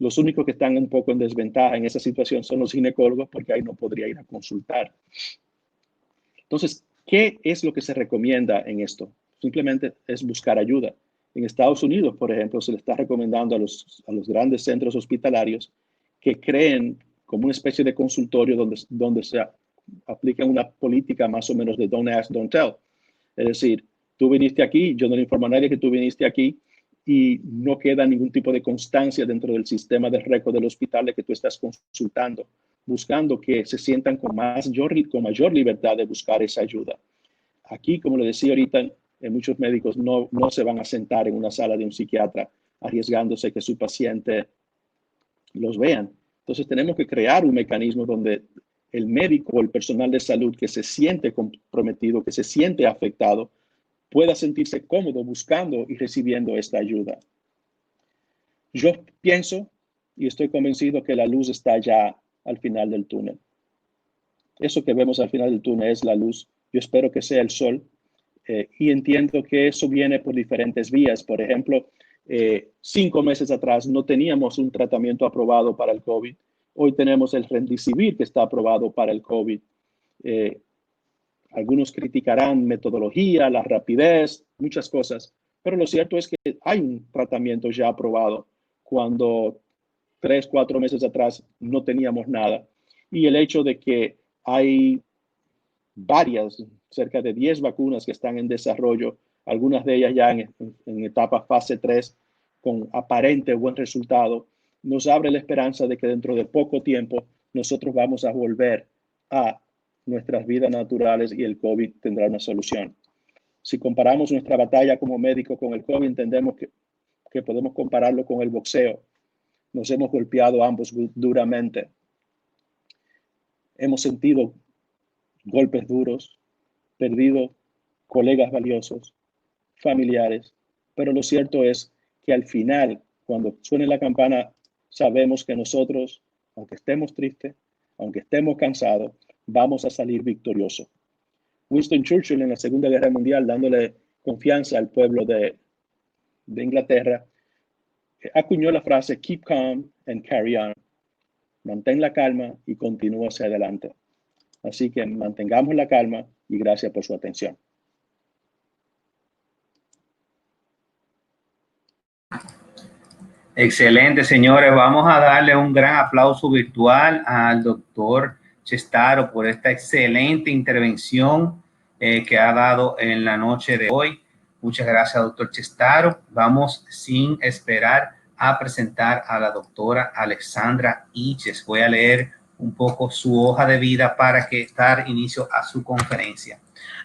Los únicos que están un poco en desventaja en esa situación son los ginecólogos, porque ahí no podría ir a consultar. Entonces, ¿qué es lo que se recomienda en esto? Simplemente es buscar ayuda. En Estados Unidos, por ejemplo, se le está recomendando a los grandes centros hospitalarios que creen como una especie de consultorio donde se aplica una política más o menos de don't ask, don't tell. Es decir, tú viniste aquí, yo no le informo a nadie que tú viniste aquí, y no queda ningún tipo de constancia dentro del sistema de récord del hospital de que tú estás consultando, buscando que se sientan con mayor libertad de buscar esa ayuda. Aquí, como le decía ahorita, muchos médicos no se van a sentar en una sala de un psiquiatra arriesgándose que su paciente los vean. Entonces tenemos que crear un mecanismo donde el médico o el personal de salud que se siente comprometido, que se siente afectado, pueda sentirse cómodo buscando y recibiendo esta ayuda. Yo pienso y estoy convencido que la luz está ya al final del túnel. Eso que vemos al final del túnel es la luz. Yo espero que sea el sol, y entiendo que eso viene por diferentes vías. Por ejemplo, 5 meses atrás no teníamos un tratamiento aprobado para el COVID. Hoy tenemos el Remdesivir que está aprobado para el COVID. Algunos criticarán metodología, la rapidez, muchas cosas, pero lo cierto es que hay un tratamiento ya aprobado cuando 3, 4 meses atrás no teníamos nada. Y el hecho de que hay cerca de 10 vacunas que están en desarrollo, algunas de ellas ya en etapa fase 3, con aparente buen resultado, nos abre la esperanza de que dentro de poco tiempo nosotros vamos a volver a nuestras vidas naturales y el COVID tendrá una solución. Si comparamos nuestra batalla como médico con el COVID, entendemos que podemos compararlo con el boxeo. Nos hemos golpeado ambos duramente. Hemos sentido golpes duros, perdido colegas valiosos, familiares, pero lo cierto es que al final, cuando suene la campana, sabemos que nosotros, aunque estemos tristes, aunque estemos cansados, vamos a salir victoriosos. Winston Churchill en la Segunda Guerra Mundial, dándole confianza al pueblo de Inglaterra, acuñó la frase "keep calm and carry on", mantén la calma y continúa hacia adelante. Así que mantengamos la calma y gracias por su atención. Excelente, señores. Vamos a darle un gran aplauso virtual al doctor Chestaro por esta excelente intervención que ha dado en la noche de hoy. Muchas gracias, doctor Chestaro. Vamos sin esperar a presentar a la doctora Alexandra Iches. Voy a leer un poco su hoja de vida para dar inicio a su conferencia.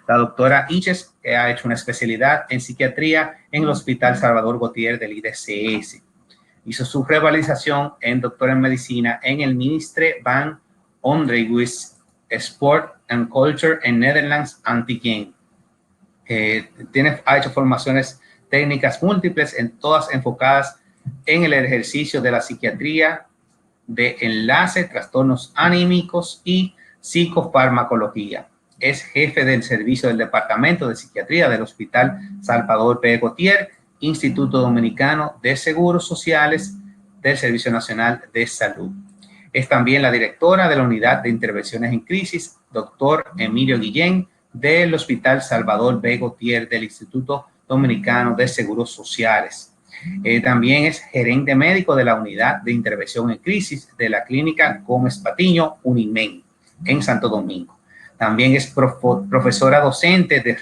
La doctora Iches ha hecho una especialidad en psiquiatría en el Hospital Salvador Gautier del IDCS. Hizo su revalidación en doctora en medicina en el Ministry van Onderwijs, Sport and Culture en Netherlands, Antiguen. Ha hecho formaciones técnicas múltiples, todas enfocadas en el ejercicio de la psiquiatría de enlace, trastornos anímicos y psicofarmacología. Es jefe del servicio del Departamento de Psiquiatría del Hospital Salvador P. Gautier, Instituto Dominicano de Seguros Sociales del Servicio Nacional de Salud. Es también la directora de la Unidad de Intervenciones en Crisis, doctor Emilio Guillén, del Hospital Salvador B. Gautier del Instituto Dominicano de Seguros Sociales. También es gerente médico de la Unidad de Intervención en Crisis de la Clínica Gómez Patiño, Unimen, en Santo Domingo. También es profesora docente de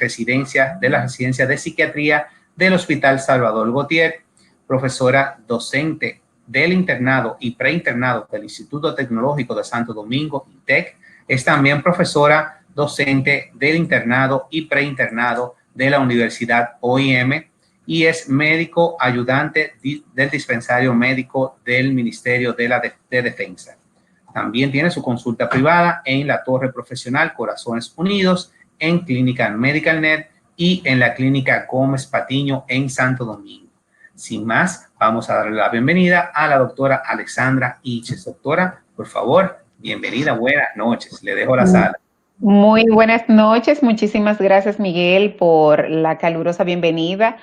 la Residencia de Psiquiatría del Hospital Salvador Gautier, profesora docente del internado y preinternado del Instituto Tecnológico de Santo Domingo, INTEC. Es también profesora docente del internado y preinternado de la Universidad OIM y es médico ayudante del dispensario médico del Ministerio de Defensa. También tiene su consulta privada en la Torre Profesional Corazones Unidos, en Clínica MedicalNet y en la Clínica Gómez Patiño en Santo Domingo. Sin más, vamos a darle la bienvenida a la doctora Alexandra Iches. Doctora, por favor, bienvenida, buenas noches. Le dejo la sala. Muy buenas noches. Muchísimas gracias, Miguel, por la calurosa bienvenida.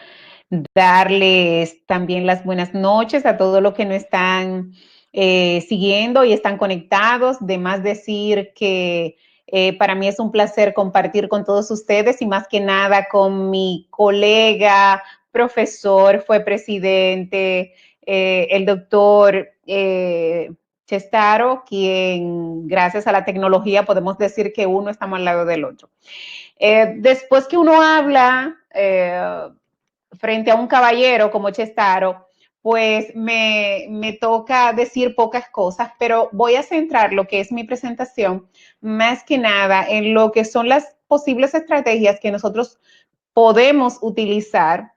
darles también las buenas noches a todos los que nos están siguiendo y están conectados. De más decir que para mí es un placer compartir con todos ustedes y más que nada con mi colega, profesor, fue presidente, el doctor Chestaro, quien gracias a la tecnología podemos decir que uno estamos al lado del otro. Después que uno habla frente a un caballero como Chestaro, pues me toca decir pocas cosas, pero voy a centrar lo que es mi presentación más que nada en lo que son las posibles estrategias que nosotros podemos utilizar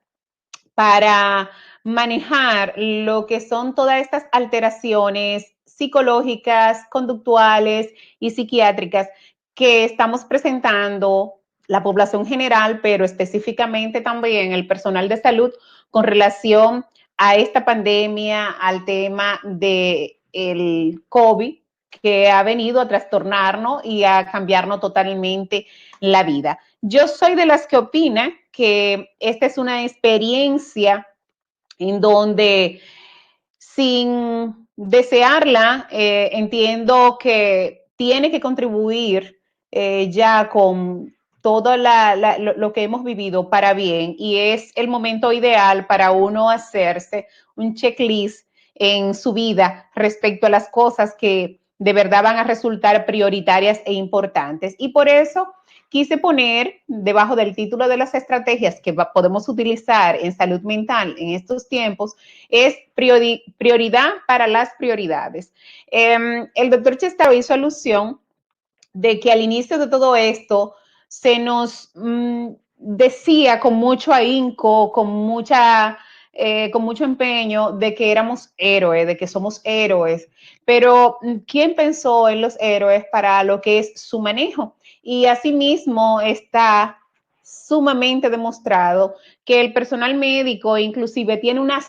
para manejar lo que son todas estas alteraciones psicológicas, conductuales y psiquiátricas que estamos presentando la población general, pero específicamente también el personal de salud con relación a esta pandemia, al tema del COVID, que ha venido a trastornarnos y a cambiarnos totalmente la vida. Yo soy de las que opina que esta es una experiencia en donde sin desearla, entiendo que tiene que contribuir ya con todo lo que hemos vivido para bien y es el momento ideal para uno hacerse un checklist en su vida respecto a las cosas que de verdad van a resultar prioritarias e importantes. Y por eso quise poner debajo del título de las estrategias que podemos utilizar en salud mental en estos tiempos, es prioridad para las prioridades. El doctor Chestaro hizo alusión de que al inicio de todo esto se nos decía con mucho ahínco, con mucho empeño de que éramos héroes, de que somos héroes, pero ¿quién pensó en los héroes para lo que es su manejo? Y asimismo está sumamente demostrado que el personal médico inclusive tiene una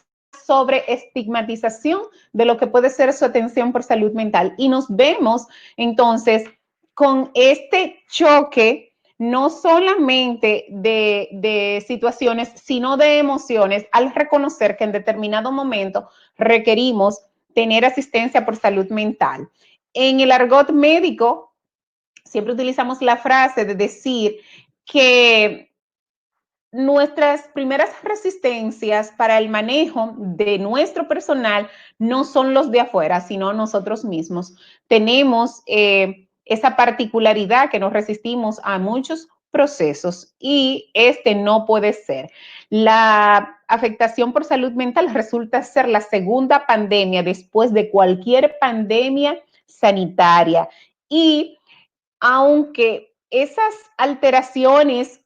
sobreestigmatización de lo que puede ser su atención por salud mental. Y nos vemos entonces con este choque no solamente de situaciones, sino de emociones, al reconocer que en determinado momento requerimos tener asistencia por salud mental. En el argot médico, siempre utilizamos la frase de decir que nuestras primeras resistencias para el manejo de nuestro personal no son los de afuera, sino nosotros mismos. Tenemos esa particularidad que nos resistimos a muchos procesos y este no puede ser. La afectación por salud mental resulta ser la segunda pandemia después de cualquier pandemia sanitaria. Y aunque esas alteraciones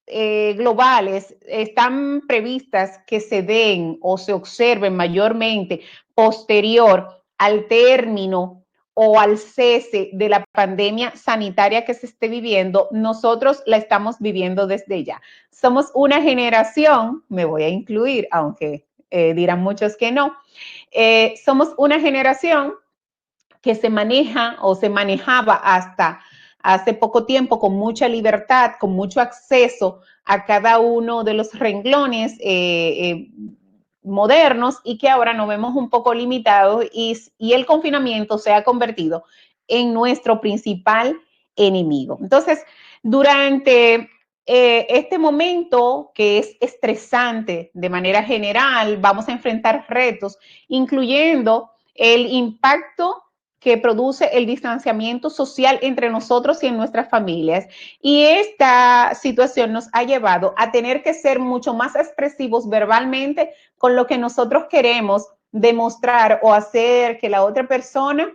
globales están previstas que se den o se observen mayormente posterior al término o al cese de la pandemia sanitaria que se esté viviendo, nosotros la estamos viviendo desde ya. Somos una generación, me voy a incluir, aunque dirán muchos que no, somos una generación que se maneja o se manejaba hasta hace poco tiempo con mucha libertad, con mucho acceso a cada uno de los renglones modernos y que ahora nos vemos un poco limitados y el confinamiento se ha convertido en nuestro principal enemigo. Entonces, durante este momento que es estresante de manera general, vamos a enfrentar retos, incluyendo el impacto que produce el distanciamiento social entre nosotros y en nuestras familias. Y esta situación nos ha llevado a tener que ser mucho más expresivos verbalmente con lo que nosotros queremos demostrar o hacer que la otra persona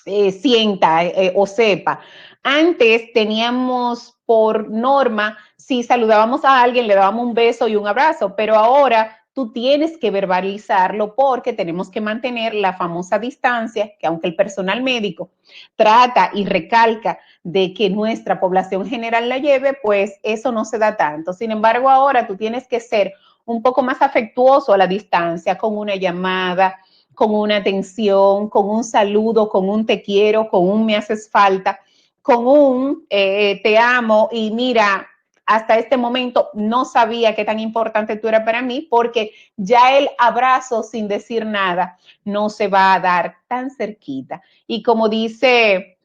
sienta o sepa. Antes teníamos por norma, si saludábamos a alguien, le dábamos un beso y un abrazo, pero ahora tú tienes que verbalizarlo porque tenemos que mantener la famosa distancia, que aunque el personal médico trata y recalca de que nuestra población general la lleve, pues eso no se da tanto. Sin embargo, ahora tú tienes que ser un poco más afectuoso a la distancia, con una llamada, con una atención, con un saludo, con un te quiero, con un me haces falta, con un te amo y mira, hasta este momento no sabía qué tan importante tú eras para mí, porque ya el abrazo sin decir nada no se va a dar tan cerquita. Y como dice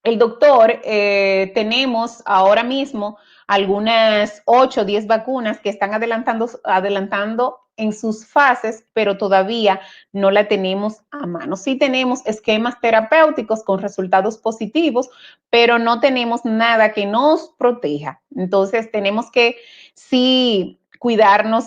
el doctor, tenemos ahora mismo algunas 8 o 10 vacunas que están adelantando en sus fases, pero todavía no la tenemos a mano. Sí tenemos esquemas terapéuticos con resultados positivos, pero no tenemos nada que nos proteja. Entonces tenemos que sí cuidarnos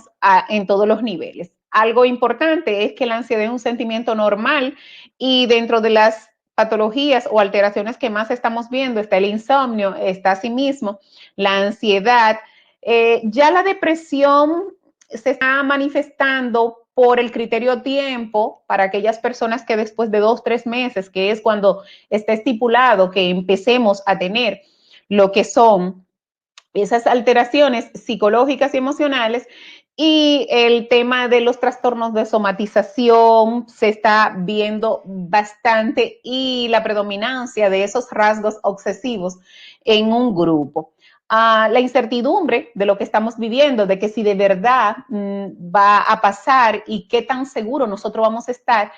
en todos los niveles. Algo importante es que la ansiedad es un sentimiento normal y dentro de las patologías o alteraciones que más estamos viendo está el insomnio, está asimismo la ansiedad. Ya la depresión se está manifestando por el criterio tiempo para aquellas personas que después de 2 o 3 meses, que es cuando está estipulado que empecemos a tener lo que son esas alteraciones psicológicas y emocionales. Y el tema de los trastornos de somatización se está viendo bastante y la predominancia de esos rasgos obsesivos en un grupo. La incertidumbre de lo que estamos viviendo, de que si de verdad va a pasar y qué tan seguro nosotros vamos a estar,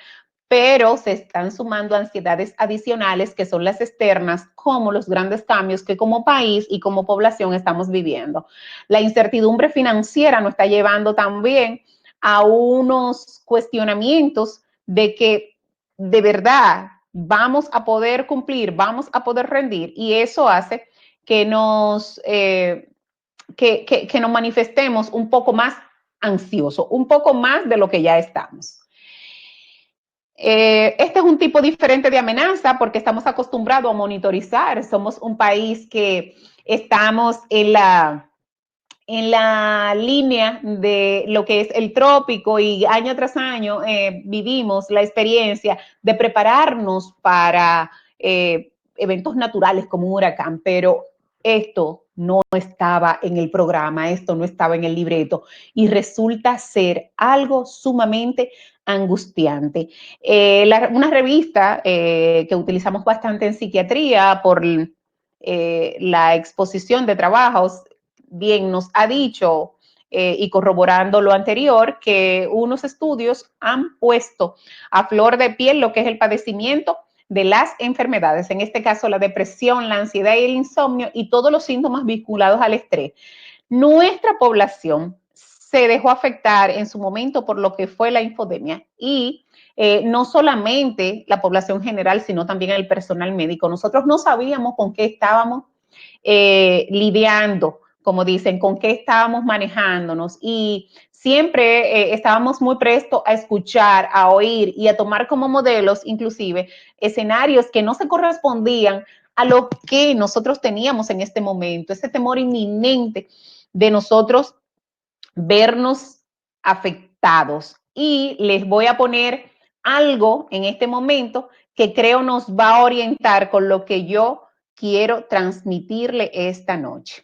pero se están sumando ansiedades adicionales que son las externas, como los grandes cambios que como país y como población estamos viviendo. La incertidumbre financiera nos está llevando también a unos cuestionamientos de que de verdad vamos a poder cumplir, vamos a poder rendir, y eso hace que nos manifestemos un poco más ansiosos, un poco más de lo que ya estamos. Este es un tipo diferente de amenaza porque estamos acostumbrados a monitorizar. Somos un país que estamos en la línea de lo que es el trópico y año tras año vivimos la experiencia de prepararnos para eventos naturales como un huracán, pero esto no estaba en el programa, esto no estaba en el libreto y resulta ser algo sumamente angustiante. Una revista que utilizamos bastante en psiquiatría por la exposición de trabajos, bien nos ha dicho, y corroborando lo anterior, que unos estudios han puesto a flor de piel lo que es el padecimiento de las enfermedades, en este caso la depresión, la ansiedad y el insomnio y todos los síntomas vinculados al estrés. Nuestra población se dejó afectar en su momento por lo que fue la infodemia y no solamente la población general, sino también el personal médico. Nosotros no sabíamos con qué estábamos lidiando, como dicen, con qué estábamos manejándonos y siempre estábamos muy prestos a escuchar, a oír y a tomar como modelos inclusive escenarios que no se correspondían a lo que nosotros teníamos en este momento, ese temor inminente de nosotros vernos afectados. Y les voy a poner algo en este momento que creo nos va a orientar con lo que yo quiero transmitirle esta noche.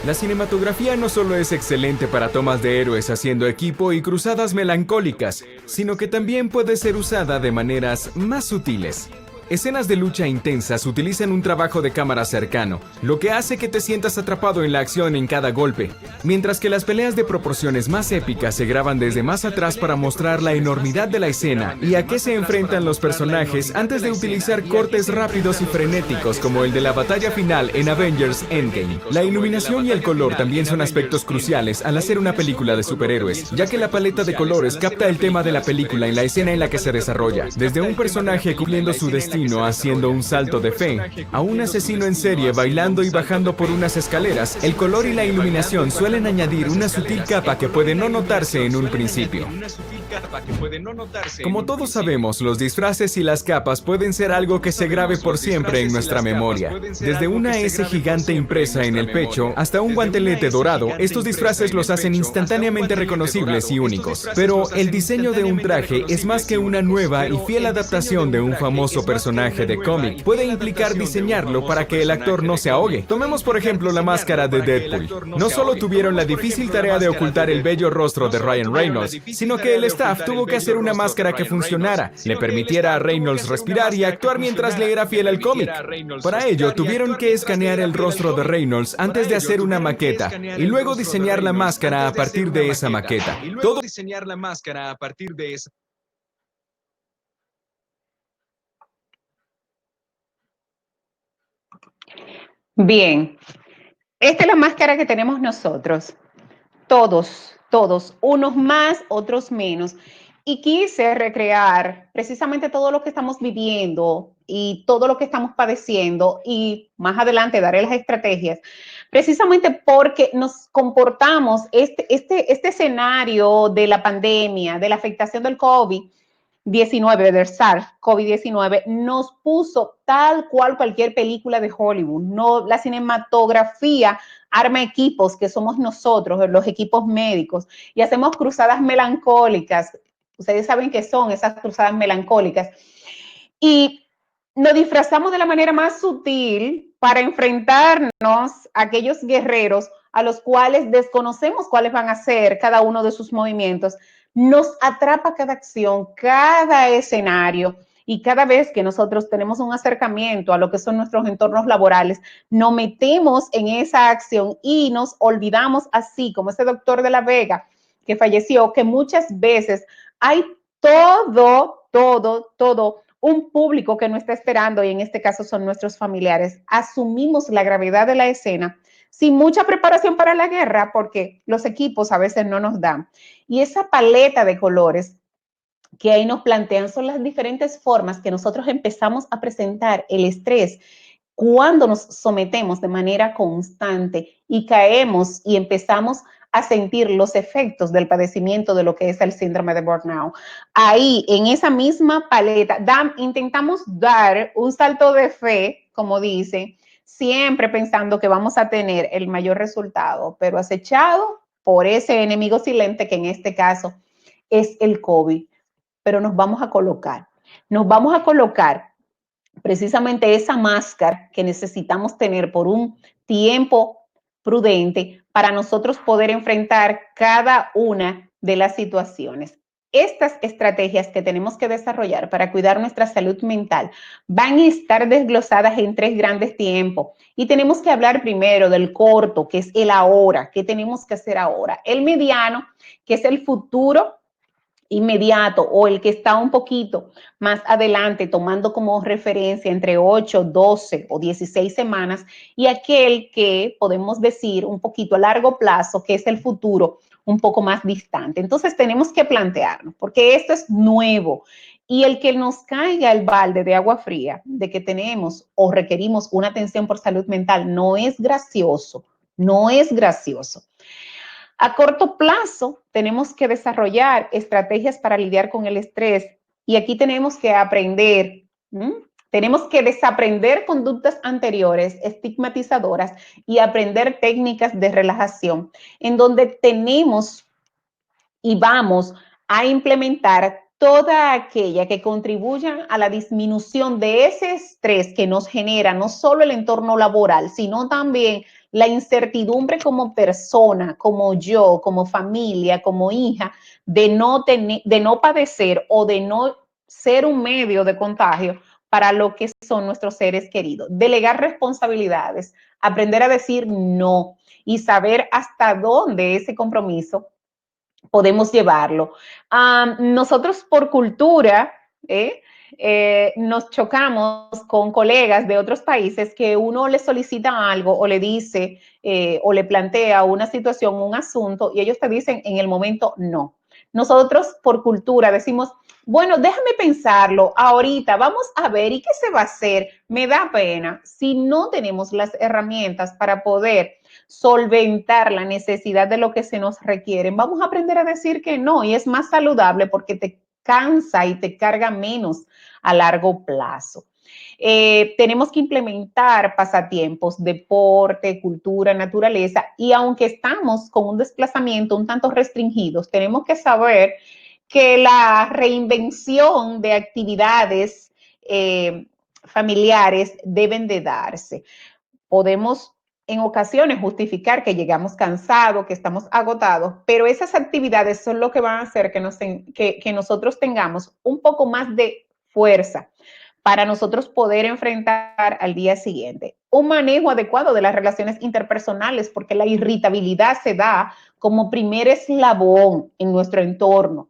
La cinematografía no solo es excelente para tomas de héroes haciendo equipo y cruzadas melancólicas, sino que también puede ser usada de maneras más sutiles. Escenas de lucha intensas utilizan un trabajo de cámara cercano, lo que hace que te sientas atrapado en la acción en cada golpe, mientras que las peleas de proporciones más épicas se graban desde más atrás para mostrar la enormidad de la escena y a qué se enfrentan los personajes antes de utilizar cortes rápidos y frenéticos como el de la batalla final en Avengers Endgame. La iluminación y el color también son aspectos cruciales al hacer una película de superhéroes, ya que la paleta de colores capta el tema de la película en la escena en la que se desarrolla, desde un personaje cumpliendo su destino haciendo un salto de fe, a un asesino en serie bailando y bajando por unas escaleras. El color y la iluminación suelen añadir una sutil capa que puede no notarse en un principio. Como todos sabemos, los disfraces y las capas pueden ser algo que se grabe por siempre en nuestra memoria. Desde una S gigante impresa en el pecho hasta un guantelete dorado, estos disfraces los hacen instantáneamente reconocibles y únicos. Pero el diseño de un traje es más que una nueva y fiel adaptación de un famoso personaje personaje de cómic puede implicar diseñarlo para que el actor no se ahogue. Tomemos por ejemplo la máscara de Deadpool. No solo tuvieron la difícil tarea de ocultar el bello rostro de Ryan Reynolds, sino que el staff tuvo que hacer una máscara que funcionara, le permitiera a Reynolds respirar y actuar mientras le era fiel al cómic. Para ello, tuvieron que escanear el rostro de Reynolds antes de hacer una maqueta y luego diseñar la máscara a partir de esa maqueta. Todo diseñar la máscara a partir de esa. Bien, esta es la máscara que tenemos nosotros. Todos, unos más, otros menos. Y quise recrear precisamente todo lo que estamos viviendo y todo lo que estamos padeciendo y más adelante daré las estrategias, precisamente porque nos comportamos, este escenario de la pandemia, de la afectación del COVID-19, del SARS-CoV-19, nos puso tal cual cualquier película de Hollywood. No, la cinematografía arma equipos que somos nosotros, los equipos médicos, y hacemos cruzadas melancólicas. Ustedes saben qué son esas cruzadas melancólicas. Y nos disfrazamos de la manera más sutil para enfrentarnos a aquellos guerreros a los cuales desconocemos cuáles van a ser cada uno de sus movimientos. Nos atrapa cada acción, cada escenario, y cada vez que nosotros tenemos un acercamiento a lo que son nuestros entornos laborales, nos metemos en esa acción y nos olvidamos, así como ese doctor de La Vega que falleció, que muchas veces hay todo un público que no está esperando, y en este caso son nuestros familiares. Asumimos la gravedad de la escena sin mucha preparación para la guerra, porque los equipos a veces no nos dan. Y esa paleta de colores que ahí nos plantean son las diferentes formas que nosotros empezamos a presentar el estrés cuando nos sometemos de manera constante y caemos y empezamos a sentir los efectos del padecimiento de lo que es el síndrome de burnout. Ahí, en esa misma paleta, intentamos dar un salto de fe, como dice, siempre pensando que vamos a tener el mayor resultado, pero acechado por ese enemigo silente que en este caso es el COVID. Pero nos vamos a colocar precisamente esa máscara que necesitamos tener por un tiempo prudente para nosotros poder enfrentar cada una de las situaciones. Estas estrategias que tenemos que desarrollar para cuidar nuestra salud mental van a estar desglosadas en 3 grandes tiempos, y tenemos que hablar primero del corto, que es el ahora, qué tenemos que hacer ahora, el mediano, que es el futuro inmediato, o el que está un poquito más adelante, tomando como referencia entre 8, 12 o 16 semanas, y aquel que podemos decir un poquito a largo plazo, que es el futuro un poco más distante. Entonces tenemos que plantearnos, porque esto es nuevo, y el que nos caiga el balde de agua fría de que tenemos o requerimos una atención por salud mental no es gracioso, no es gracioso. A corto plazo, tenemos que desarrollar estrategias para lidiar con el estrés, y aquí tenemos que aprender, tenemos que desaprender conductas anteriores estigmatizadoras y aprender técnicas de relajación, en donde tenemos y vamos a implementar toda aquella que contribuya a la disminución de ese estrés que nos genera no solo el entorno laboral, sino también la incertidumbre como persona, como yo, como familia, como hija, de no padecer o de no ser un medio de contagio para lo que son nuestros seres queridos. Delegar responsabilidades, aprender a decir no y saber hasta dónde ese compromiso podemos llevarlo. Nosotros por cultura, nos chocamos con colegas de otros países que uno le solicita algo o le dice o le plantea una situación, un asunto, y ellos te dicen en el momento no. Nosotros por cultura decimos, bueno, déjame pensarlo ahorita, vamos a ver, ¿y qué se va a hacer? Me da pena. Si no tenemos las herramientas para poder solventar la necesidad de lo que se nos requiere, vamos a aprender a decir que no, y es más saludable porque te cansa y te carga menos a largo plazo. Tenemos que implementar pasatiempos, deporte, cultura, naturaleza, y aunque estamos con un desplazamiento un tanto restringidos, tenemos que saber que la reinvención de actividades familiares deben de darse. Podemos en ocasiones justificar que llegamos cansados, que estamos agotados, pero esas actividades son lo que van a hacer que nosotros tengamos un poco más de fuerza para nosotros poder enfrentar al día siguiente. Un manejo adecuado de las relaciones interpersonales, porque la irritabilidad se da como primer eslabón en nuestro entorno.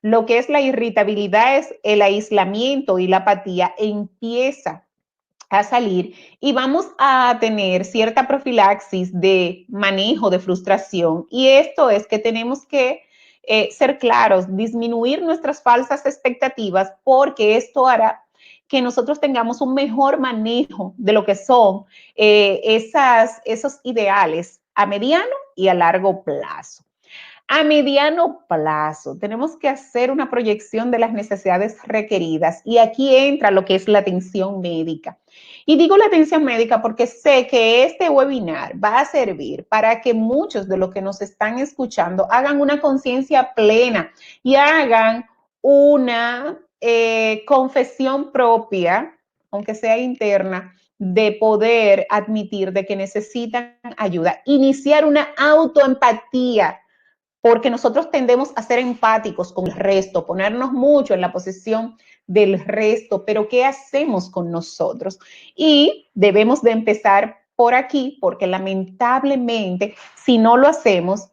Lo que es la irritabilidad es el aislamiento y la apatía empieza a salir y vamos a tener cierta profilaxis de manejo de frustración. Y esto es que tenemos que ser claros, disminuir nuestras falsas expectativas, porque esto hará que nosotros tengamos un mejor manejo de lo que son esos ideales a mediano y a largo plazo. A mediano plazo, tenemos que hacer una proyección de las necesidades requeridas y aquí entra lo que es la atención médica. Y digo la atención médica porque sé que este webinar va a servir para que muchos de los que nos están escuchando hagan una conciencia plena y hagan una confesión propia, aunque sea interna, de poder admitir de que necesitan ayuda. Iniciar una autoempatía, porque nosotros tendemos a ser empáticos con el resto, ponernos mucho en la posición del resto, pero ¿qué hacemos con nosotros? Y debemos de empezar por aquí, porque lamentablemente, si no lo hacemos,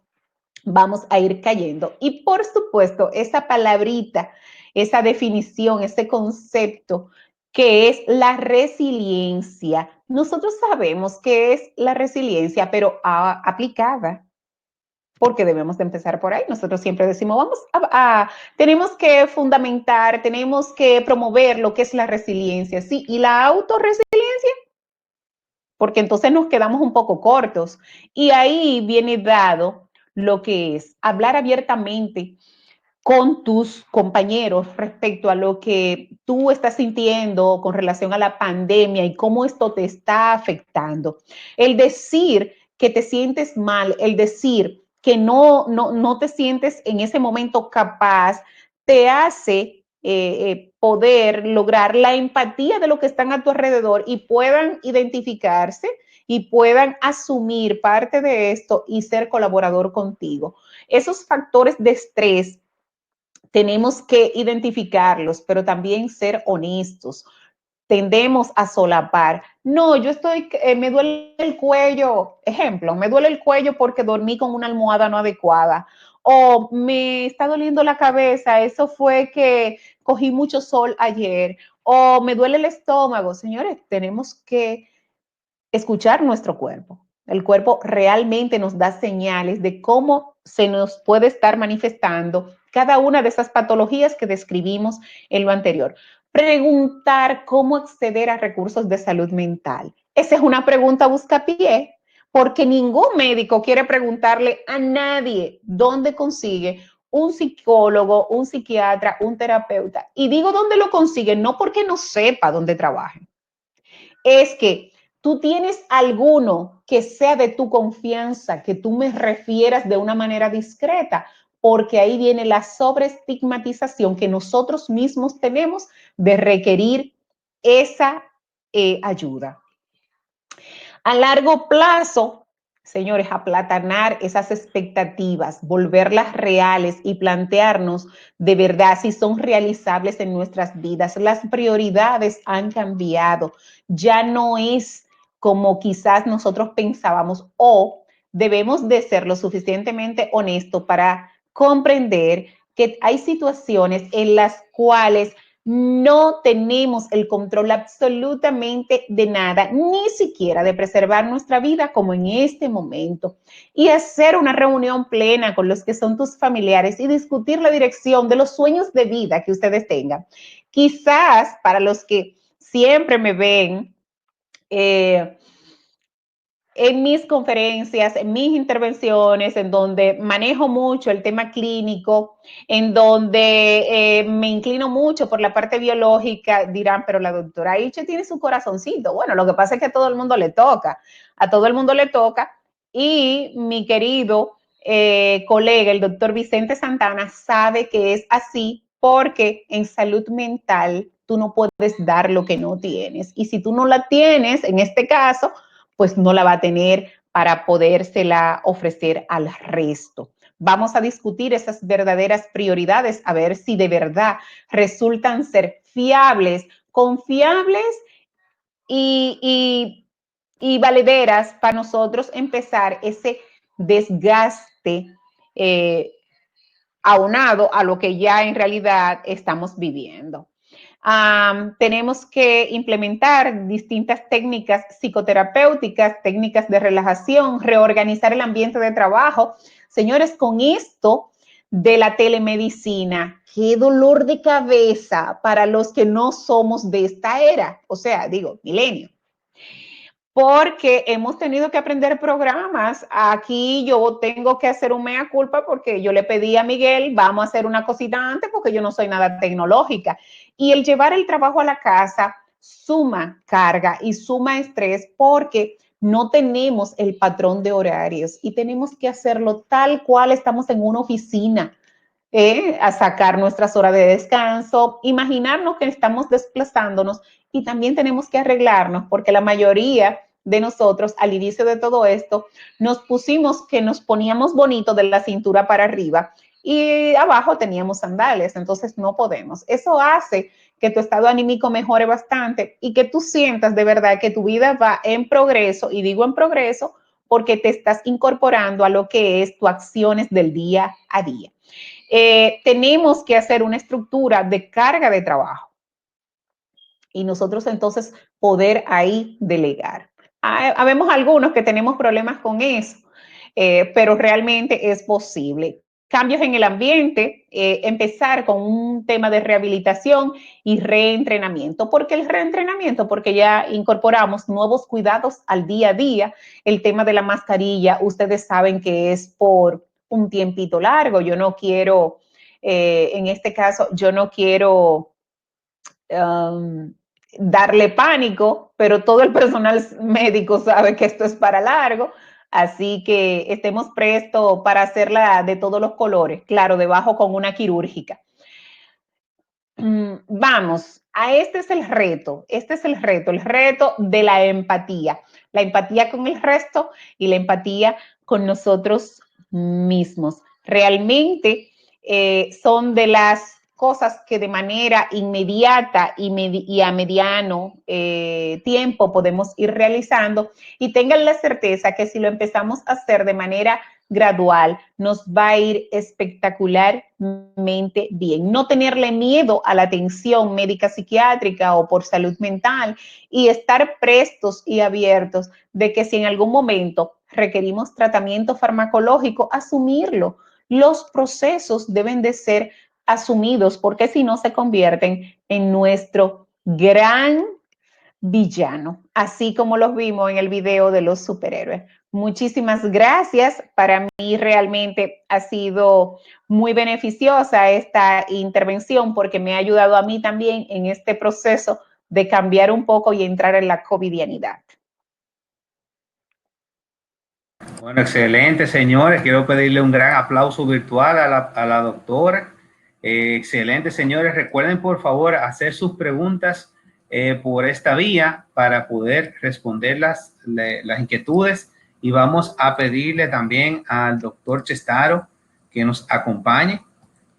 vamos a ir cayendo. Y por supuesto, esa palabrita, esa definición, ese concepto que es la resiliencia. Nosotros sabemos qué es la resiliencia, pero aplicada, porque debemos de empezar por ahí. Nosotros siempre decimos, tenemos que fundamentar, tenemos que promover lo que es la resiliencia, ¿sí? Y la autorresiliencia, porque entonces nos quedamos un poco cortos. Y ahí viene dado lo que es hablar abiertamente con tus compañeros respecto a lo que tú estás sintiendo con relación a la pandemia y cómo esto te está afectando. El decir que te sientes mal, el decir que no te sientes en ese momento capaz, te hace poder lograr la empatía de lo que están a tu alrededor y puedan identificarse y puedan asumir parte de esto y ser colaborador contigo. Esos factores de estrés tenemos que identificarlos, pero también ser honestos. Tendemos a solapar. No, me duele el cuello. Ejemplo, me duele el cuello porque dormí con una almohada no adecuada. O me está doliendo la cabeza, eso fue que cogí mucho sol ayer. O me duele el estómago. Señores, tenemos que escuchar nuestro cuerpo. El cuerpo realmente nos da señales de cómo se nos puede estar manifestando cada una de esas patologías que describimos en lo anterior. Preguntar cómo acceder a recursos de salud mental. Esa es una pregunta buscapié, porque ningún médico quiere preguntarle a nadie dónde consigue un psicólogo, un psiquiatra, un terapeuta. Y digo dónde lo consigue, no porque no sepa dónde trabaje. Es que tú tienes alguno que sea de tu confianza, que tú me refieras de una manera discreta, porque ahí viene la sobreestigmatización que nosotros mismos tenemos de requerir esa ayuda. A largo plazo, señores, aplatanar esas expectativas, volverlas reales y plantearnos de verdad si son realizables en nuestras vidas. Las prioridades han cambiado. Ya no es como quizás nosotros pensábamos, o debemos de ser lo suficientemente honestos para comprender que hay situaciones en las cuales no tenemos el control absolutamente de nada, ni siquiera de preservar nuestra vida como en este momento. Y hacer una reunión plena con los que son tus familiares y discutir la dirección de los sueños de vida que ustedes tengan. Quizás para los que siempre me ven en mis conferencias, en mis intervenciones, en donde manejo mucho el tema clínico, en donde me inclino mucho por la parte biológica, dirán, pero la doctora Iche tiene su corazoncito. Bueno, lo que pasa es que a todo el mundo le toca, y mi querido colega, el doctor Vicente Santana, sabe que es así porque en salud mental tú no puedes dar lo que no tienes. Y si tú no la tienes, en este caso, pues no la va a tener para podérsela ofrecer al resto. Vamos a discutir esas verdaderas prioridades, a ver si de verdad resultan ser fiables, confiables y valederas para nosotros empezar ese desgaste aunado a lo que ya en realidad estamos viviendo. Tenemos que implementar distintas técnicas psicoterapéuticas, técnicas de relajación, reorganizar el ambiente de trabajo. Señores, con esto de la telemedicina, qué dolor de cabeza para los que no somos de esta era, o sea, digo, milenio. Porque hemos tenido que aprender programas. Aquí yo tengo que hacer un mea culpa porque yo le pedí a Miguel, vamos a hacer una cosita antes porque yo no soy nada tecnológica. Y el llevar el trabajo a la casa suma carga y suma estrés porque no tenemos el patrón de horarios y tenemos que hacerlo tal cual estamos en una oficina. A sacar nuestras horas de descanso, imaginarnos que estamos desplazándonos y también tenemos que arreglarnos porque la mayoría de nosotros al inicio de todo esto nos pusimos que nos poníamos bonito de la cintura para arriba y abajo teníamos sandalias, entonces no podemos. Eso hace que tu estado anímico mejore bastante y que tú sientas de verdad que tu vida va en progreso, y digo en progreso porque te estás incorporando a lo que es tus acciones del día a día. Tenemos que hacer una estructura de carga de trabajo y nosotros entonces poder ahí delegar. Habemos algunos que tenemos problemas con eso, pero realmente es posible. Cambios en el ambiente, empezar con un tema de rehabilitación y reentrenamiento. ¿Por qué el reentrenamiento? Porque ya incorporamos nuevos cuidados al día a día. El tema de la mascarilla, ustedes saben que es por un tiempito largo. Yo no quiero, en este caso, yo no quiero darle pánico, pero todo el personal médico sabe que esto es para largo, así que estemos prestos para hacerla de todos los colores, claro, debajo con una quirúrgica. Vamos, este es el reto de la empatía con el resto y la empatía con nosotros mismos. Realmente son de las cosas que de manera inmediata y a mediano tiempo podemos ir realizando, y tengan la certeza que si lo empezamos a hacer de manera gradual, nos va a ir espectacularmente bien. No tenerle miedo a la atención médica psiquiátrica o por salud mental y estar prestos y abiertos de que si en algún momento requerimos tratamiento farmacológico, asumirlo. Los procesos deben de ser asumidos porque si no se convierten en nuestro gran villano, así como los vimos en el video de los superhéroes. Muchísimas gracias. Para mí realmente ha sido muy beneficiosa esta intervención porque me ha ayudado a mí también en este proceso de cambiar un poco y entrar en la covidianidad. Bueno, excelente, señores. Quiero pedirle un gran aplauso virtual a la doctora. Excelente, señores. Recuerden, por favor, hacer sus preguntas por esta vía para poder responder las inquietudes, y vamos a pedirle también al doctor Chestaro que nos acompañe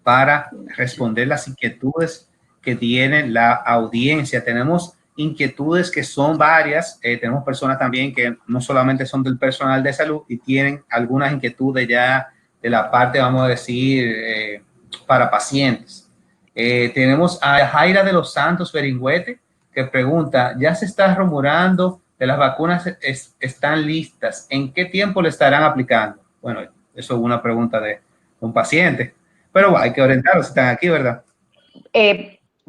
para responder las inquietudes que tiene la audiencia. Tenemos inquietudes que son varias. Tenemos personas también que no solamente son del personal de salud y tienen algunas inquietudes ya de la parte, vamos a decir, para pacientes. Tenemos a Jaira de los Santos Beringüete, que pregunta, ya se está rumorando de las vacunas están listas, ¿en qué tiempo le estarán aplicando? Bueno, eso es una pregunta de un paciente, pero hay que orientarlos, están aquí, ¿verdad?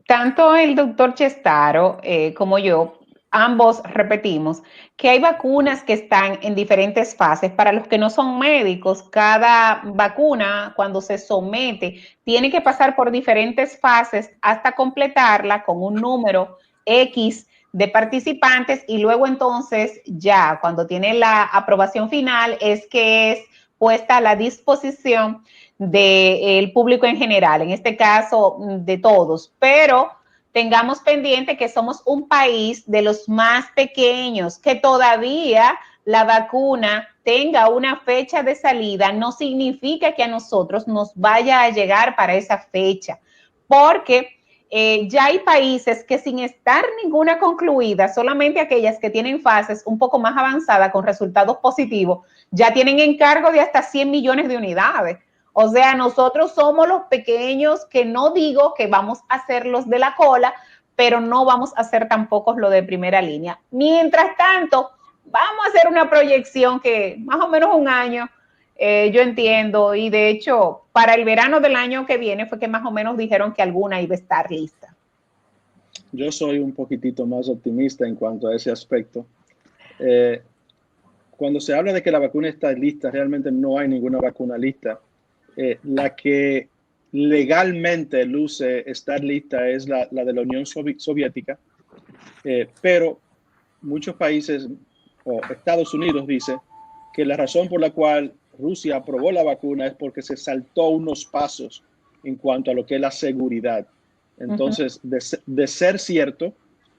Tanto el doctor Chestaro como yo, ambos repetimos que hay vacunas que están en diferentes fases. Para los que no son médicos, cada vacuna cuando se somete tiene que pasar por diferentes fases hasta completarla con un número X de participantes, y luego entonces ya cuando tiene la aprobación final es que es puesta a la disposición del público en general, en este caso de todos, pero tengamos pendiente que somos un país de los más pequeños, que todavía la vacuna tenga una fecha de salida, no significa que a nosotros nos vaya a llegar para esa fecha, porque ya hay países que sin estar ninguna concluida, solamente aquellas que tienen fases un poco más avanzadas con resultados positivos, ya tienen encargo de hasta 100 millones de unidades. O sea, nosotros somos los pequeños, que no digo que vamos a ser los de la cola, pero no vamos a ser tampoco los de primera línea. Mientras tanto, vamos a hacer una proyección que más o menos un año, yo entiendo, y de hecho, para el verano del año que viene fue que más o menos dijeron que alguna iba a estar lista. Yo soy un poquitito más optimista en cuanto a ese aspecto. Cuando se habla de que la vacuna está lista, realmente no hay ninguna vacuna lista. La que legalmente luce estar lista es la de la Unión Soviética, pero muchos países o Estados Unidos dice que la razón por la cual Rusia aprobó la vacuna es porque se saltó unos pasos en cuanto a lo que es la seguridad. Entonces, de ser cierto,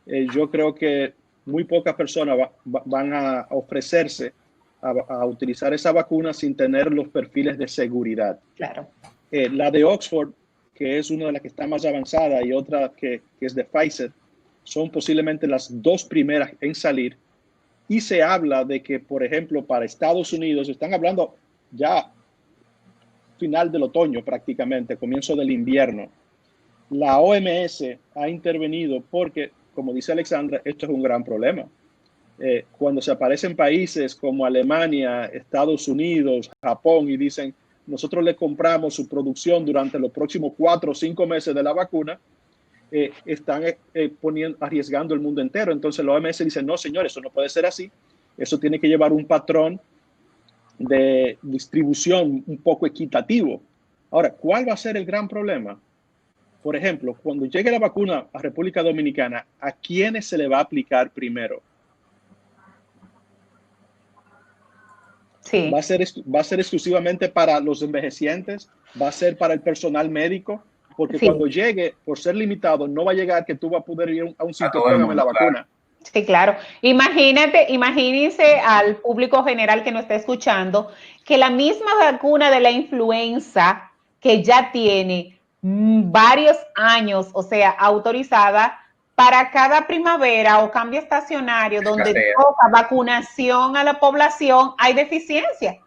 yo creo que muy pocas personas van a ofrecerse a utilizar esa vacuna sin tener los perfiles de seguridad. Claro. La de Oxford, que es una de las que está más avanzada, y otra que es de Pfizer, son posiblemente las dos primeras en salir. Y se habla de que, por ejemplo, para Estados Unidos, están hablando ya final del otoño prácticamente, comienzo del invierno. La OMS ha intervenido porque, como dice Alexandra, esto es un gran problema. Cuando se aparecen países como Alemania, Estados Unidos, Japón, y dicen, nosotros le compramos su producción durante los próximos 4 o 5 meses de la vacuna, están arriesgando el mundo entero. Entonces la OMS dice, no, señores, eso no puede ser así. Eso tiene que llevar un patrón de distribución un poco equitativo. Ahora, ¿cuál va a ser el gran problema? Por ejemplo, cuando llegue la vacuna a República Dominicana, ¿a quiénes se le va a aplicar primero? Sí. ¿Va a ser exclusivamente para los envejecientes? ¿Va a ser para el personal médico? Porque sí, cuando llegue, por ser limitado, no va a llegar que tú vas a poder ir a un sitio y póngame la vacuna. Sí, claro. Imagínense al público general que nos está escuchando que la misma vacuna de la influenza, que ya tiene varios años, o sea, autorizada, para cada primavera o cambio estacionario donde toca vacunación a la población, hay deficiencia.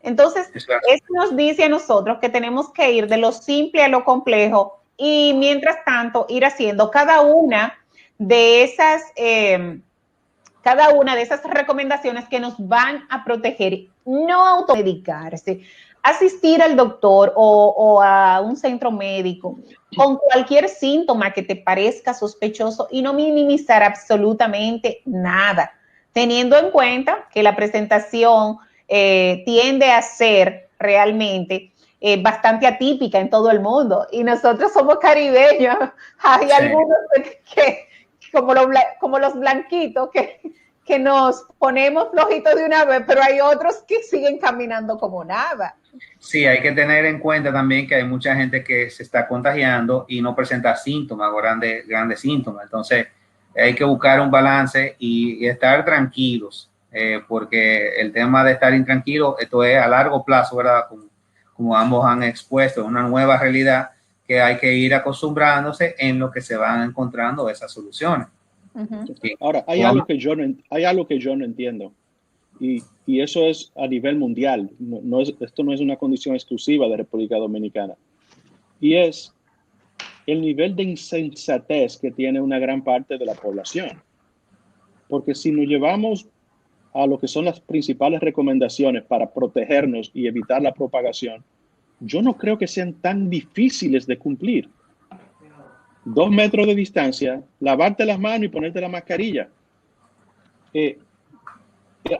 Entonces, eso nos dice a nosotros que tenemos que ir de lo simple a lo complejo y, mientras tanto, ir haciendo cada una de esas recomendaciones que nos van a proteger. No automedicarse, asistir al doctor o a un centro médico con cualquier síntoma que te parezca sospechoso y no minimizar absolutamente nada, teniendo en cuenta que la presentación tiende a ser realmente bastante atípica en todo el mundo, y nosotros somos caribeños. Hay algunos que como los blanquitos que nos ponemos flojitos de una vez, pero hay otros que siguen caminando como nada. Sí, hay que tener en cuenta también que hay mucha gente que se está contagiando y no presenta síntomas, grandes síntomas. Entonces, hay que buscar un balance y estar tranquilos, porque el tema de estar intranquilo, esto es a largo plazo, ¿verdad? Como ambos han expuesto, una nueva realidad que hay que ir acostumbrándose en lo que se van encontrando esas soluciones. Ahora, hay algo que yo no entiendo, y eso es a nivel mundial. Esto no es una condición exclusiva de República Dominicana, y es el nivel de insensatez que tiene una gran parte de la población. Porque si nos llevamos a lo que son las principales recomendaciones para protegernos y evitar la propagación, yo no creo que sean tan difíciles de cumplir. 2 metros de distancia, lavarte las manos y ponerte la mascarilla.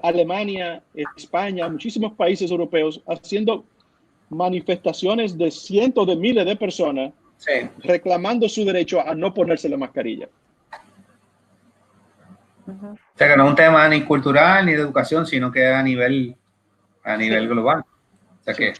Alemania, España, muchísimos países europeos haciendo manifestaciones de cientos de miles de personas, sí, reclamando su derecho a no ponerse la mascarilla. O sea que no es un tema ni cultural ni de educación, sino que a nivel global. O sea que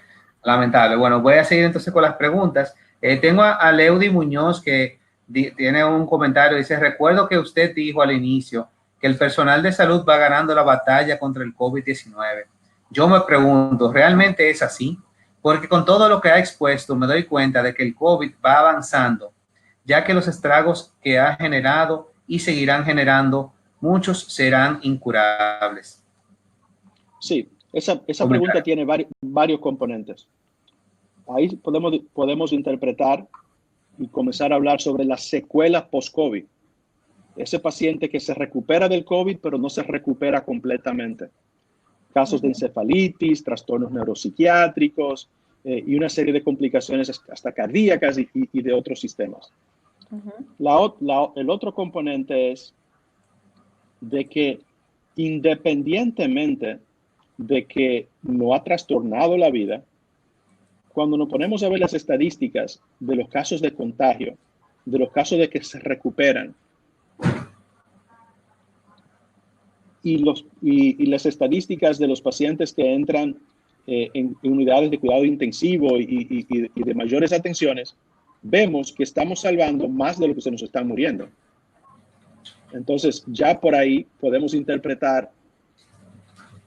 lamentable. Bueno, voy a seguir entonces con las preguntas. Tengo a Leudy Muñoz, que tiene un comentario, dice, recuerdo que usted dijo al inicio que el personal de salud va ganando la batalla contra el COVID-19. Yo me pregunto, ¿realmente es así? Porque con todo lo que ha expuesto me doy cuenta de que el COVID va avanzando, ya que los estragos que ha generado y seguirán generando, muchos serán incurables. Sí, esa pregunta tiene varios componentes. Ahí podemos interpretar y comenzar a hablar sobre las secuelas post-COVID. Ese paciente que se recupera del COVID, pero no se recupera completamente. Casos de encefalitis, trastornos neuropsiquiátricos y una serie de complicaciones hasta cardíacas y de otros sistemas. El otro componente es de que independientemente de que no ha trastornado la vida, cuando nos ponemos a ver las estadísticas de los casos de contagio, de los casos de que se recuperan, y las estadísticas de los pacientes que entran en unidades de cuidado intensivo y de mayores atenciones, vemos que estamos salvando más de lo que se nos están muriendo. Entonces, ya por ahí podemos interpretar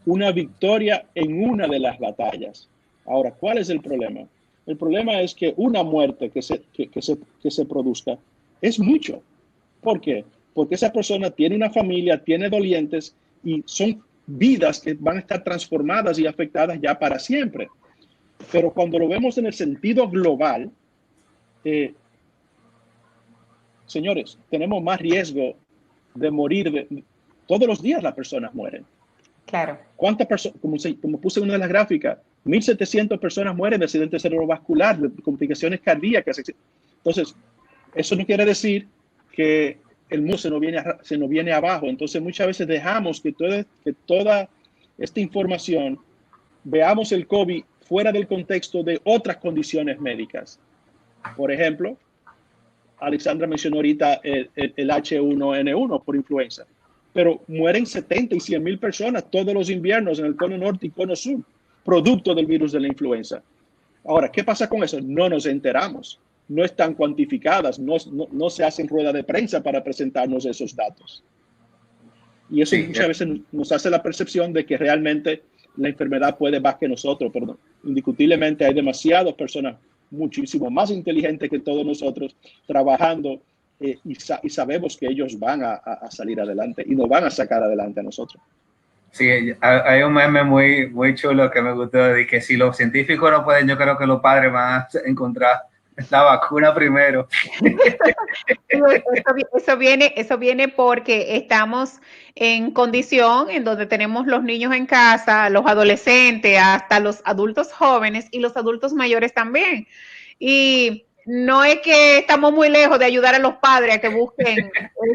una victoria en una de las batallas. Ahora, ¿cuál es el problema? El problema es que una muerte que se produzca es mucho. ¿Por qué? Porque esa persona tiene una familia, tiene dolientes y son vidas que van a estar transformadas y afectadas ya para siempre. Pero cuando lo vemos en el sentido global, señores, tenemos más riesgo de morir. Todos los días las personas mueren. Claro. ¿Cuántas personas, como puse en una de las gráficas, 1.700 personas mueren de accidente cerebrovascular, de complicaciones cardíacas? Entonces, eso no quiere decir que el mundo se nos viene abajo. Entonces, muchas veces dejamos que toda esta información, veamos el COVID fuera del contexto de otras condiciones médicas. Por ejemplo, Alexandra mencionó ahorita el H1N1 por influenza, pero mueren 70 y 100 mil personas todos los inviernos en el cono norte y cono sur, producto del virus de la influenza. Ahora, ¿qué pasa con eso? No nos enteramos, no están cuantificadas, no se hacen ruedas de prensa para presentarnos esos datos. Y eso muchas veces nos hace la percepción de que realmente la enfermedad puede más que nosotros, pero indiscutiblemente hay demasiadas personas muchísimo más inteligentes que todos nosotros trabajando y sabemos que ellos van a salir adelante y nos van a sacar adelante a nosotros. Sí, hay un meme muy chulo que me gustó, de que si los científicos no pueden, yo creo que los padres van a encontrar la vacuna primero. Eso viene porque estamos en condición en donde tenemos los niños en casa, los adolescentes, hasta los adultos jóvenes y los adultos mayores también. Y no es que estamos muy lejos de ayudar a los padres a que busquen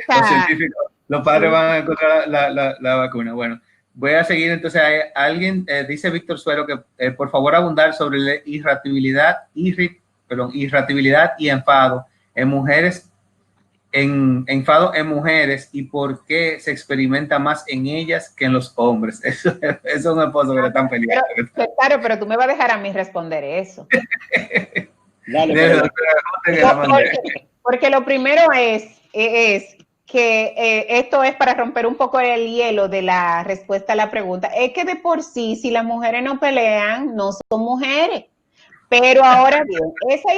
los científicos, los padres van a encontrar la vacuna. Bueno, voy a seguir entonces. Alguien dice Víctor Suero que por favor abundar sobre la irritabilidad y enfado en mujeres, enfado en mujeres, y por qué se experimenta más en ellas que en los hombres. Eso es un esposo que le están peleando. Claro, pero tú me vas a dejar a mí responder eso. Dale, porque lo primero es que esto es para romper un poco el hielo de la respuesta a la pregunta. Es que de por sí, si las mujeres no pelean, no son mujeres. Pero ahora bien, esa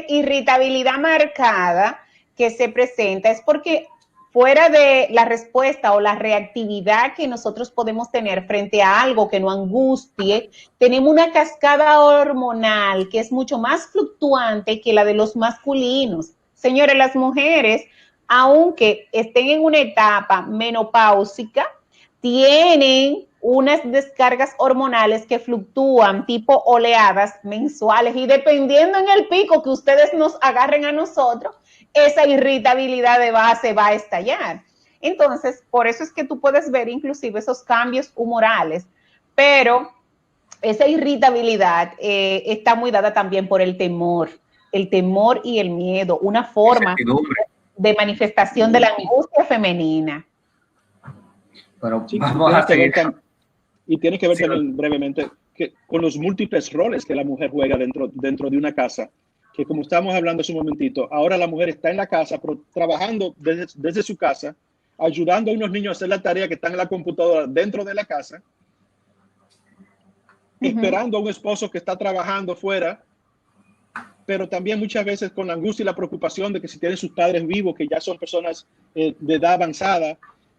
irritabilidad marcada que se presenta es porque fuera de la respuesta o la reactividad que nosotros podemos tener frente a algo que nos angustie, tenemos una cascada hormonal que es mucho más fluctuante que la de los masculinos. Señores, las mujeres, aunque estén en una etapa menopáusica, tienen unas descargas hormonales que fluctúan tipo oleadas mensuales, y dependiendo en el pico que ustedes nos agarren a nosotros, esa irritabilidad de base va a estallar. Entonces, por eso es que tú puedes ver inclusive esos cambios humorales, pero esa irritabilidad está muy dada también por el temor y el miedo, una forma de manifestación de la angustia femenina. Bueno, sí, vamos a seguir. Y tiene que ver también brevemente con los múltiples roles que la mujer juega dentro de una casa, que como estábamos hablando hace un momentito, ahora la mujer está en la casa, pero trabajando desde su casa, ayudando a unos niños a hacer la tarea que están en la computadora dentro de la casa, esperando a un esposo que está trabajando fuera, pero también muchas veces con la angustia y la preocupación de que si tienen sus padres vivos, que ya son personas de edad avanzada,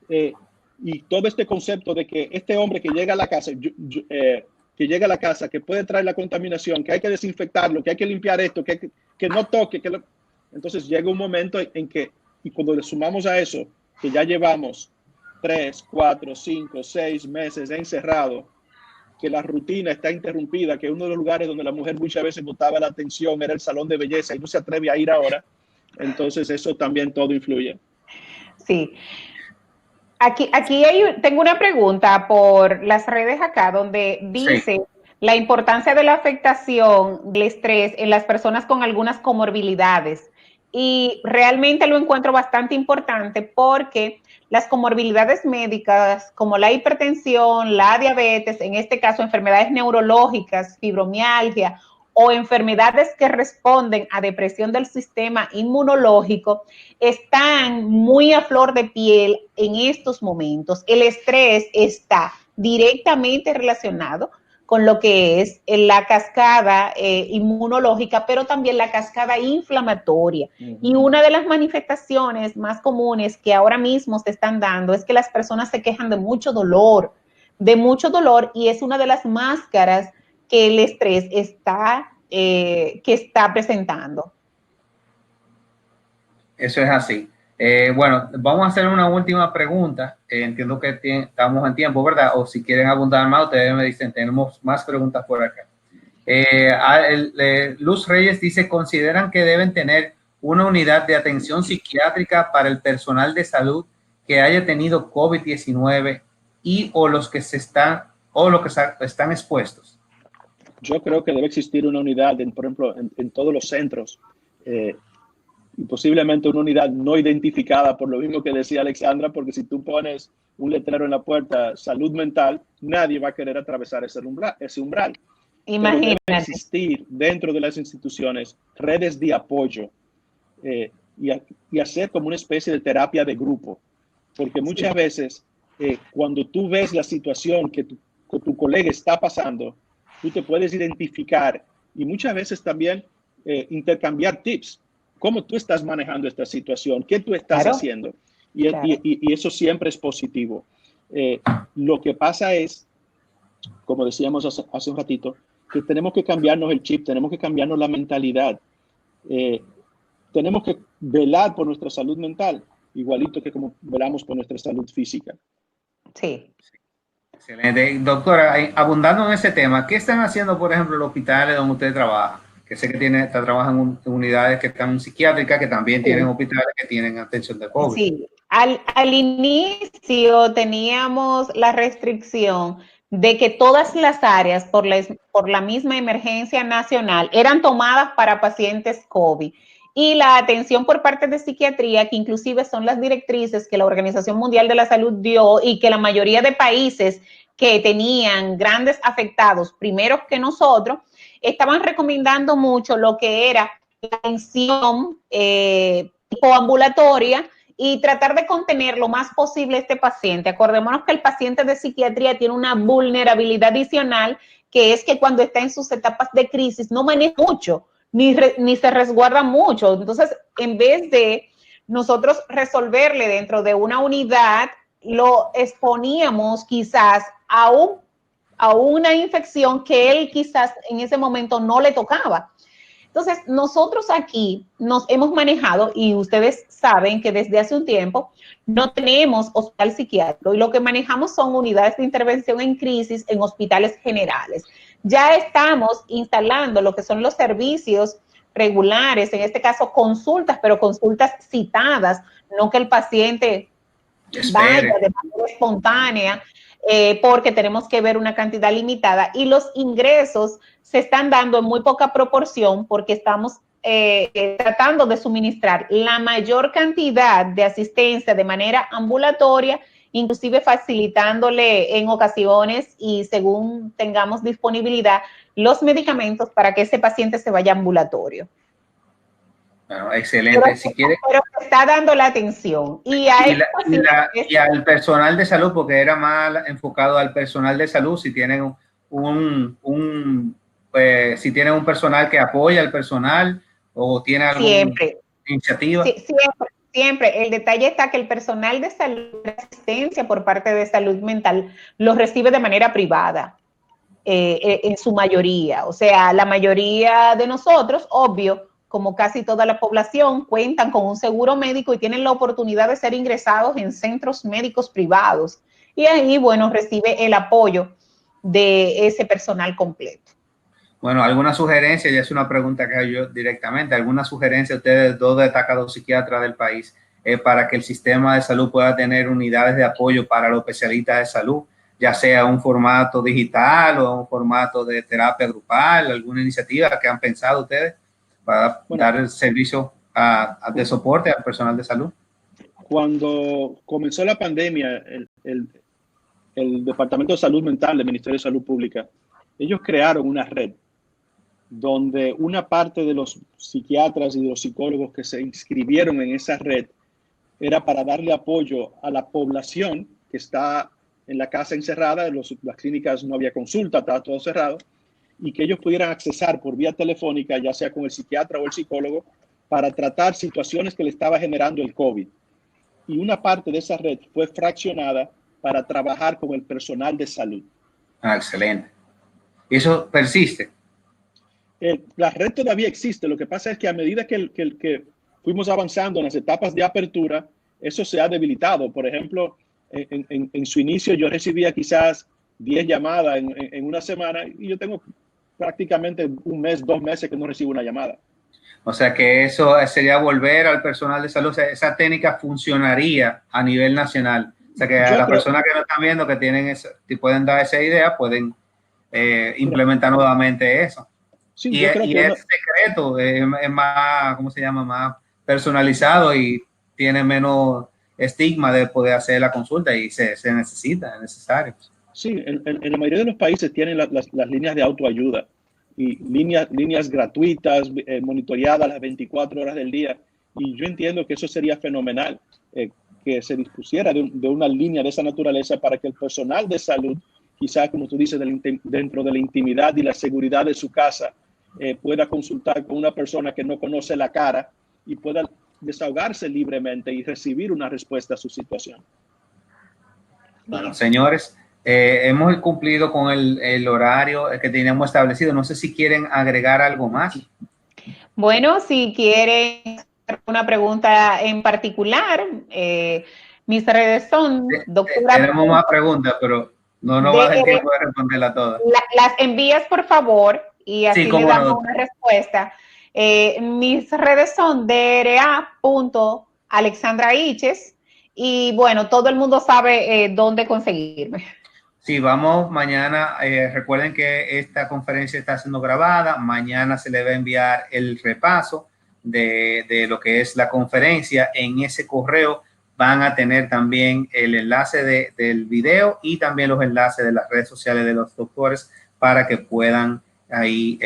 y todo este concepto de que este hombre que llega a la casa, que puede traer la contaminación, que hay que desinfectarlo, que hay que limpiar esto, que no toque, entonces llega un momento en que, y cuando le sumamos a eso, que ya llevamos 3, 4, 5, 6 meses encerrado, que la rutina está interrumpida, que uno de los lugares donde la mujer muchas veces botaba la atención era el salón de belleza y no se atreve a ir ahora, entonces eso también todo influye. Sí. Aquí tengo una pregunta por las redes acá donde dice la importancia de la afectación del estrés en las personas con algunas comorbilidades. Y realmente lo encuentro bastante importante porque las comorbilidades médicas como la hipertensión, la diabetes, en este caso enfermedades neurológicas, fibromialgia o enfermedades que responden a depresión del sistema inmunológico, están muy a flor de piel en estos momentos. El estrés está directamente relacionado con lo que es la cascada inmunológica, pero también la cascada inflamatoria. Y una de las manifestaciones más comunes que ahora mismo se están dando es que las personas se quejan de mucho dolor, y es una de las máscaras que el estrés que está presentando. Eso es así. Bueno, vamos a hacer una última pregunta. Entiendo que estamos en tiempo, ¿verdad? O si quieren abundar más, ustedes me dicen, tenemos más preguntas por acá. Luz Reyes dice, ¿consideran que deben tener una unidad de atención psiquiátrica para el personal de salud que haya tenido COVID-19 o los que están expuestos? Yo creo que debe existir una unidad, por ejemplo, en todos los centros, y posiblemente una unidad no identificada, por lo mismo que decía Alexandra, porque si tú pones un letrero en la puerta, salud mental, nadie va a querer atravesar ese umbral. Imagínate. Pero debe existir dentro de las instituciones redes de apoyo y hacer como una especie de terapia de grupo, porque muchas veces cuando tú ves la situación que tu colega está pasando, tú te puedes identificar y muchas veces también intercambiar tips. ¿Cómo tú estás manejando esta situación? ¿Qué tú estás haciendo? Y eso siempre es positivo. Lo que pasa es, como decíamos hace un ratito, que tenemos que cambiarnos el chip, tenemos que cambiarnos la mentalidad. Tenemos que velar por nuestra salud mental, igualito que como velamos por nuestra salud física. Sí. Excelente. Doctora, abundando en ese tema, ¿qué están haciendo, por ejemplo, los hospitales donde usted trabaja? Que sé que trabajan en unidades que están psiquiátricas, que también tienen hospitales que tienen atención de COVID. Sí, al inicio teníamos la restricción de que todas las áreas por la misma emergencia nacional eran tomadas para pacientes COVID. Y la atención por parte de psiquiatría, que inclusive son las directrices que la Organización Mundial de la Salud dio y que la mayoría de países que tenían grandes afectados, primero que nosotros, estaban recomendando mucho lo que era la atención tipo ambulatoria y tratar de contener lo más posible este paciente. Acordémonos que el paciente de psiquiatría tiene una vulnerabilidad adicional, que es que cuando está en sus etapas de crisis no maneja mucho, ni se resguarda mucho. Entonces, en vez de nosotros resolverle dentro de una unidad, lo exponíamos quizás a una infección que él quizás en ese momento no le tocaba. Entonces, nosotros aquí nos hemos manejado, y ustedes saben que desde hace un tiempo no tenemos hospital psiquiátrico y lo que manejamos son unidades de intervención en crisis en hospitales generales. Ya estamos instalando lo que son los servicios regulares, en este caso consultas, pero consultas citadas, no que el paciente vaya de manera espontánea, porque tenemos que ver una cantidad limitada y los ingresos se están dando en muy poca proporción porque estamos tratando de suministrar la mayor cantidad de asistencia de manera ambulatoria, inclusive facilitándole en ocasiones y según tengamos disponibilidad los medicamentos para que ese paciente se vaya ambulatorio. Bueno, excelente. Si quiere. Pero está dando la atención. Y al personal de salud, porque era más enfocado al personal de salud, si tienen si tienen un personal que apoya al personal o tiene alguna iniciativa. Sí, siempre. El detalle está que el personal de salud, asistencia por parte de salud mental, lo recibe de manera privada, en su mayoría. O sea, la mayoría de nosotros, obvio, como casi toda la población, cuentan con un seguro médico y tienen la oportunidad de ser ingresados en centros médicos privados. Y ahí, bueno, recibe el apoyo de ese personal completo. Bueno, ¿alguna sugerencia? Ya es una pregunta que hago yo directamente. ¿Alguna sugerencia ustedes, dos destacados psiquiatras del país, para que el sistema de salud pueda tener unidades de apoyo para los especialistas de salud, ya sea un formato digital o un formato de terapia grupal? ¿Alguna iniciativa que han pensado ustedes para dar el servicio de soporte al personal de salud? Cuando comenzó la pandemia, el Departamento de Salud Mental del Ministerio de Salud Pública, ellos crearon una red donde una parte de los psiquiatras y de los psicólogos que se inscribieron en esa red era para darle apoyo a la población que está en la casa encerrada, las clínicas no había consulta, estaba todo cerrado, y que ellos pudieran accesar por vía telefónica, ya sea con el psiquiatra o el psicólogo, para tratar situaciones que le estaba generando el COVID. Y una parte de esa red fue fraccionada para trabajar con el personal de salud. Excelente. ¿Eso persiste? La red todavía existe. Lo que pasa es que a medida que fuimos avanzando en las etapas de apertura, eso se ha debilitado. Por ejemplo, en su inicio yo recibía quizás 10 llamadas en una semana y yo tengo prácticamente un mes, 2 meses que no recibo una llamada. O sea que eso sería volver al personal de salud. O sea, esa técnica funcionaría a nivel nacional. O sea que a las personas que no están viendo, que tienen si pueden dar esa idea, pueden implementar nuevamente eso. Sí, y es secreto, es más, ¿cómo se llama? Más personalizado y tiene menos estigma de poder hacer la consulta y se necesita, es necesario. Sí, en la mayoría de los países tienen las líneas de autoayuda y líneas gratuitas, monitoreadas las 24 horas del día. Y yo entiendo que eso sería fenomenal, que se dispusiera de una línea de esa naturaleza para que el personal de salud, quizás como tú dices, dentro de la intimidad y la seguridad de su casa, pueda consultar con una persona que no conoce la cara y pueda desahogarse libremente y recibir una respuesta a su situación. Bueno, señores, hemos cumplido con el horario que teníamos establecido. No sé si quieren agregar algo más. Bueno, si quieren una pregunta en particular, mis redes son doctora. Tenemos más preguntas, pero no nos va a dar tiempo de responderla todas. Las envías, por favor, y así le damos una respuesta. Mis redes son DRA.AlexandraIches y bueno, todo el mundo sabe dónde conseguirme. Sí, vamos mañana. Recuerden que esta conferencia está siendo grabada. Mañana se le va a enviar el repaso de lo que es la conferencia. En ese correo van a tener también el enlace del video y también los enlaces de las redes sociales de los doctores para que puedan ahí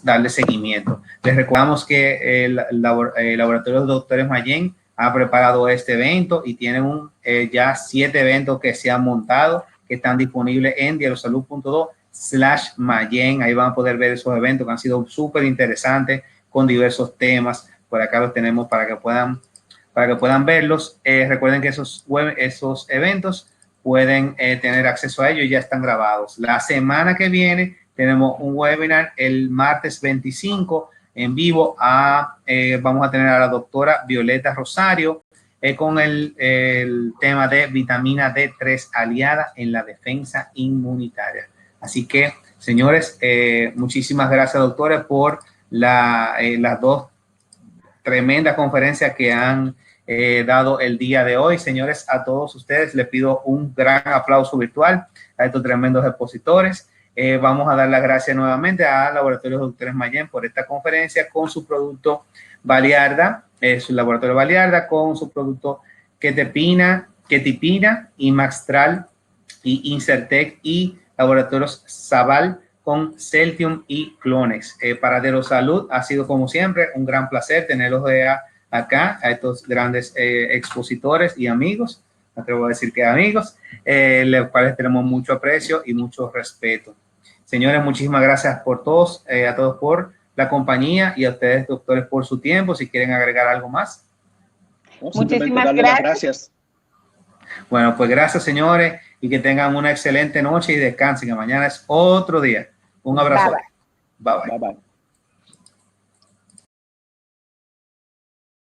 darle seguimiento. Les recordamos que el Laboratorio de Doctores Mayén ha preparado este evento y tienen ya 7 eventos que se han montado, que están disponibles en dialosalud.do/Mayén. Ahí van a poder ver esos eventos que han sido súper interesantes con diversos temas. Por acá los tenemos para que puedan verlos. Recuerden que esos eventos pueden tener acceso a ellos y ya están grabados. La semana que viene tenemos un webinar el martes 25 en vivo. Vamos a tener a la doctora Violeta Rosario con el tema de vitamina D3 aliada en la defensa inmunitaria. Así que, señores, muchísimas gracias, doctores, por las 2 tremendas conferencias que han dado el día de hoy. Señores, a todos ustedes les pido un gran aplauso virtual a estos tremendos expositores. Vamos a dar las gracias nuevamente a Laboratorio de Doctores Mayén por esta conferencia con su producto Baliarda, su laboratorio Baliarda con su producto Ketipina y Maxtral y Insertec y Laboratorios Zaval con Celtium y Clonex. Para Derosalud ha sido, como siempre, un gran placer tenerlos acá, a estos grandes expositores y amigos, me atrevo a decir que amigos, los cuales tenemos mucho aprecio y mucho respeto. Señores, muchísimas gracias por todos, a todos por la compañía y a ustedes, doctores, por su tiempo. Si quieren agregar algo más. No, Muchísimas gracias. Bueno, pues gracias, señores, y que tengan una excelente noche y descansen, que mañana es otro día. Un abrazo. Bye, bye. Bye, bye. Bye, bye.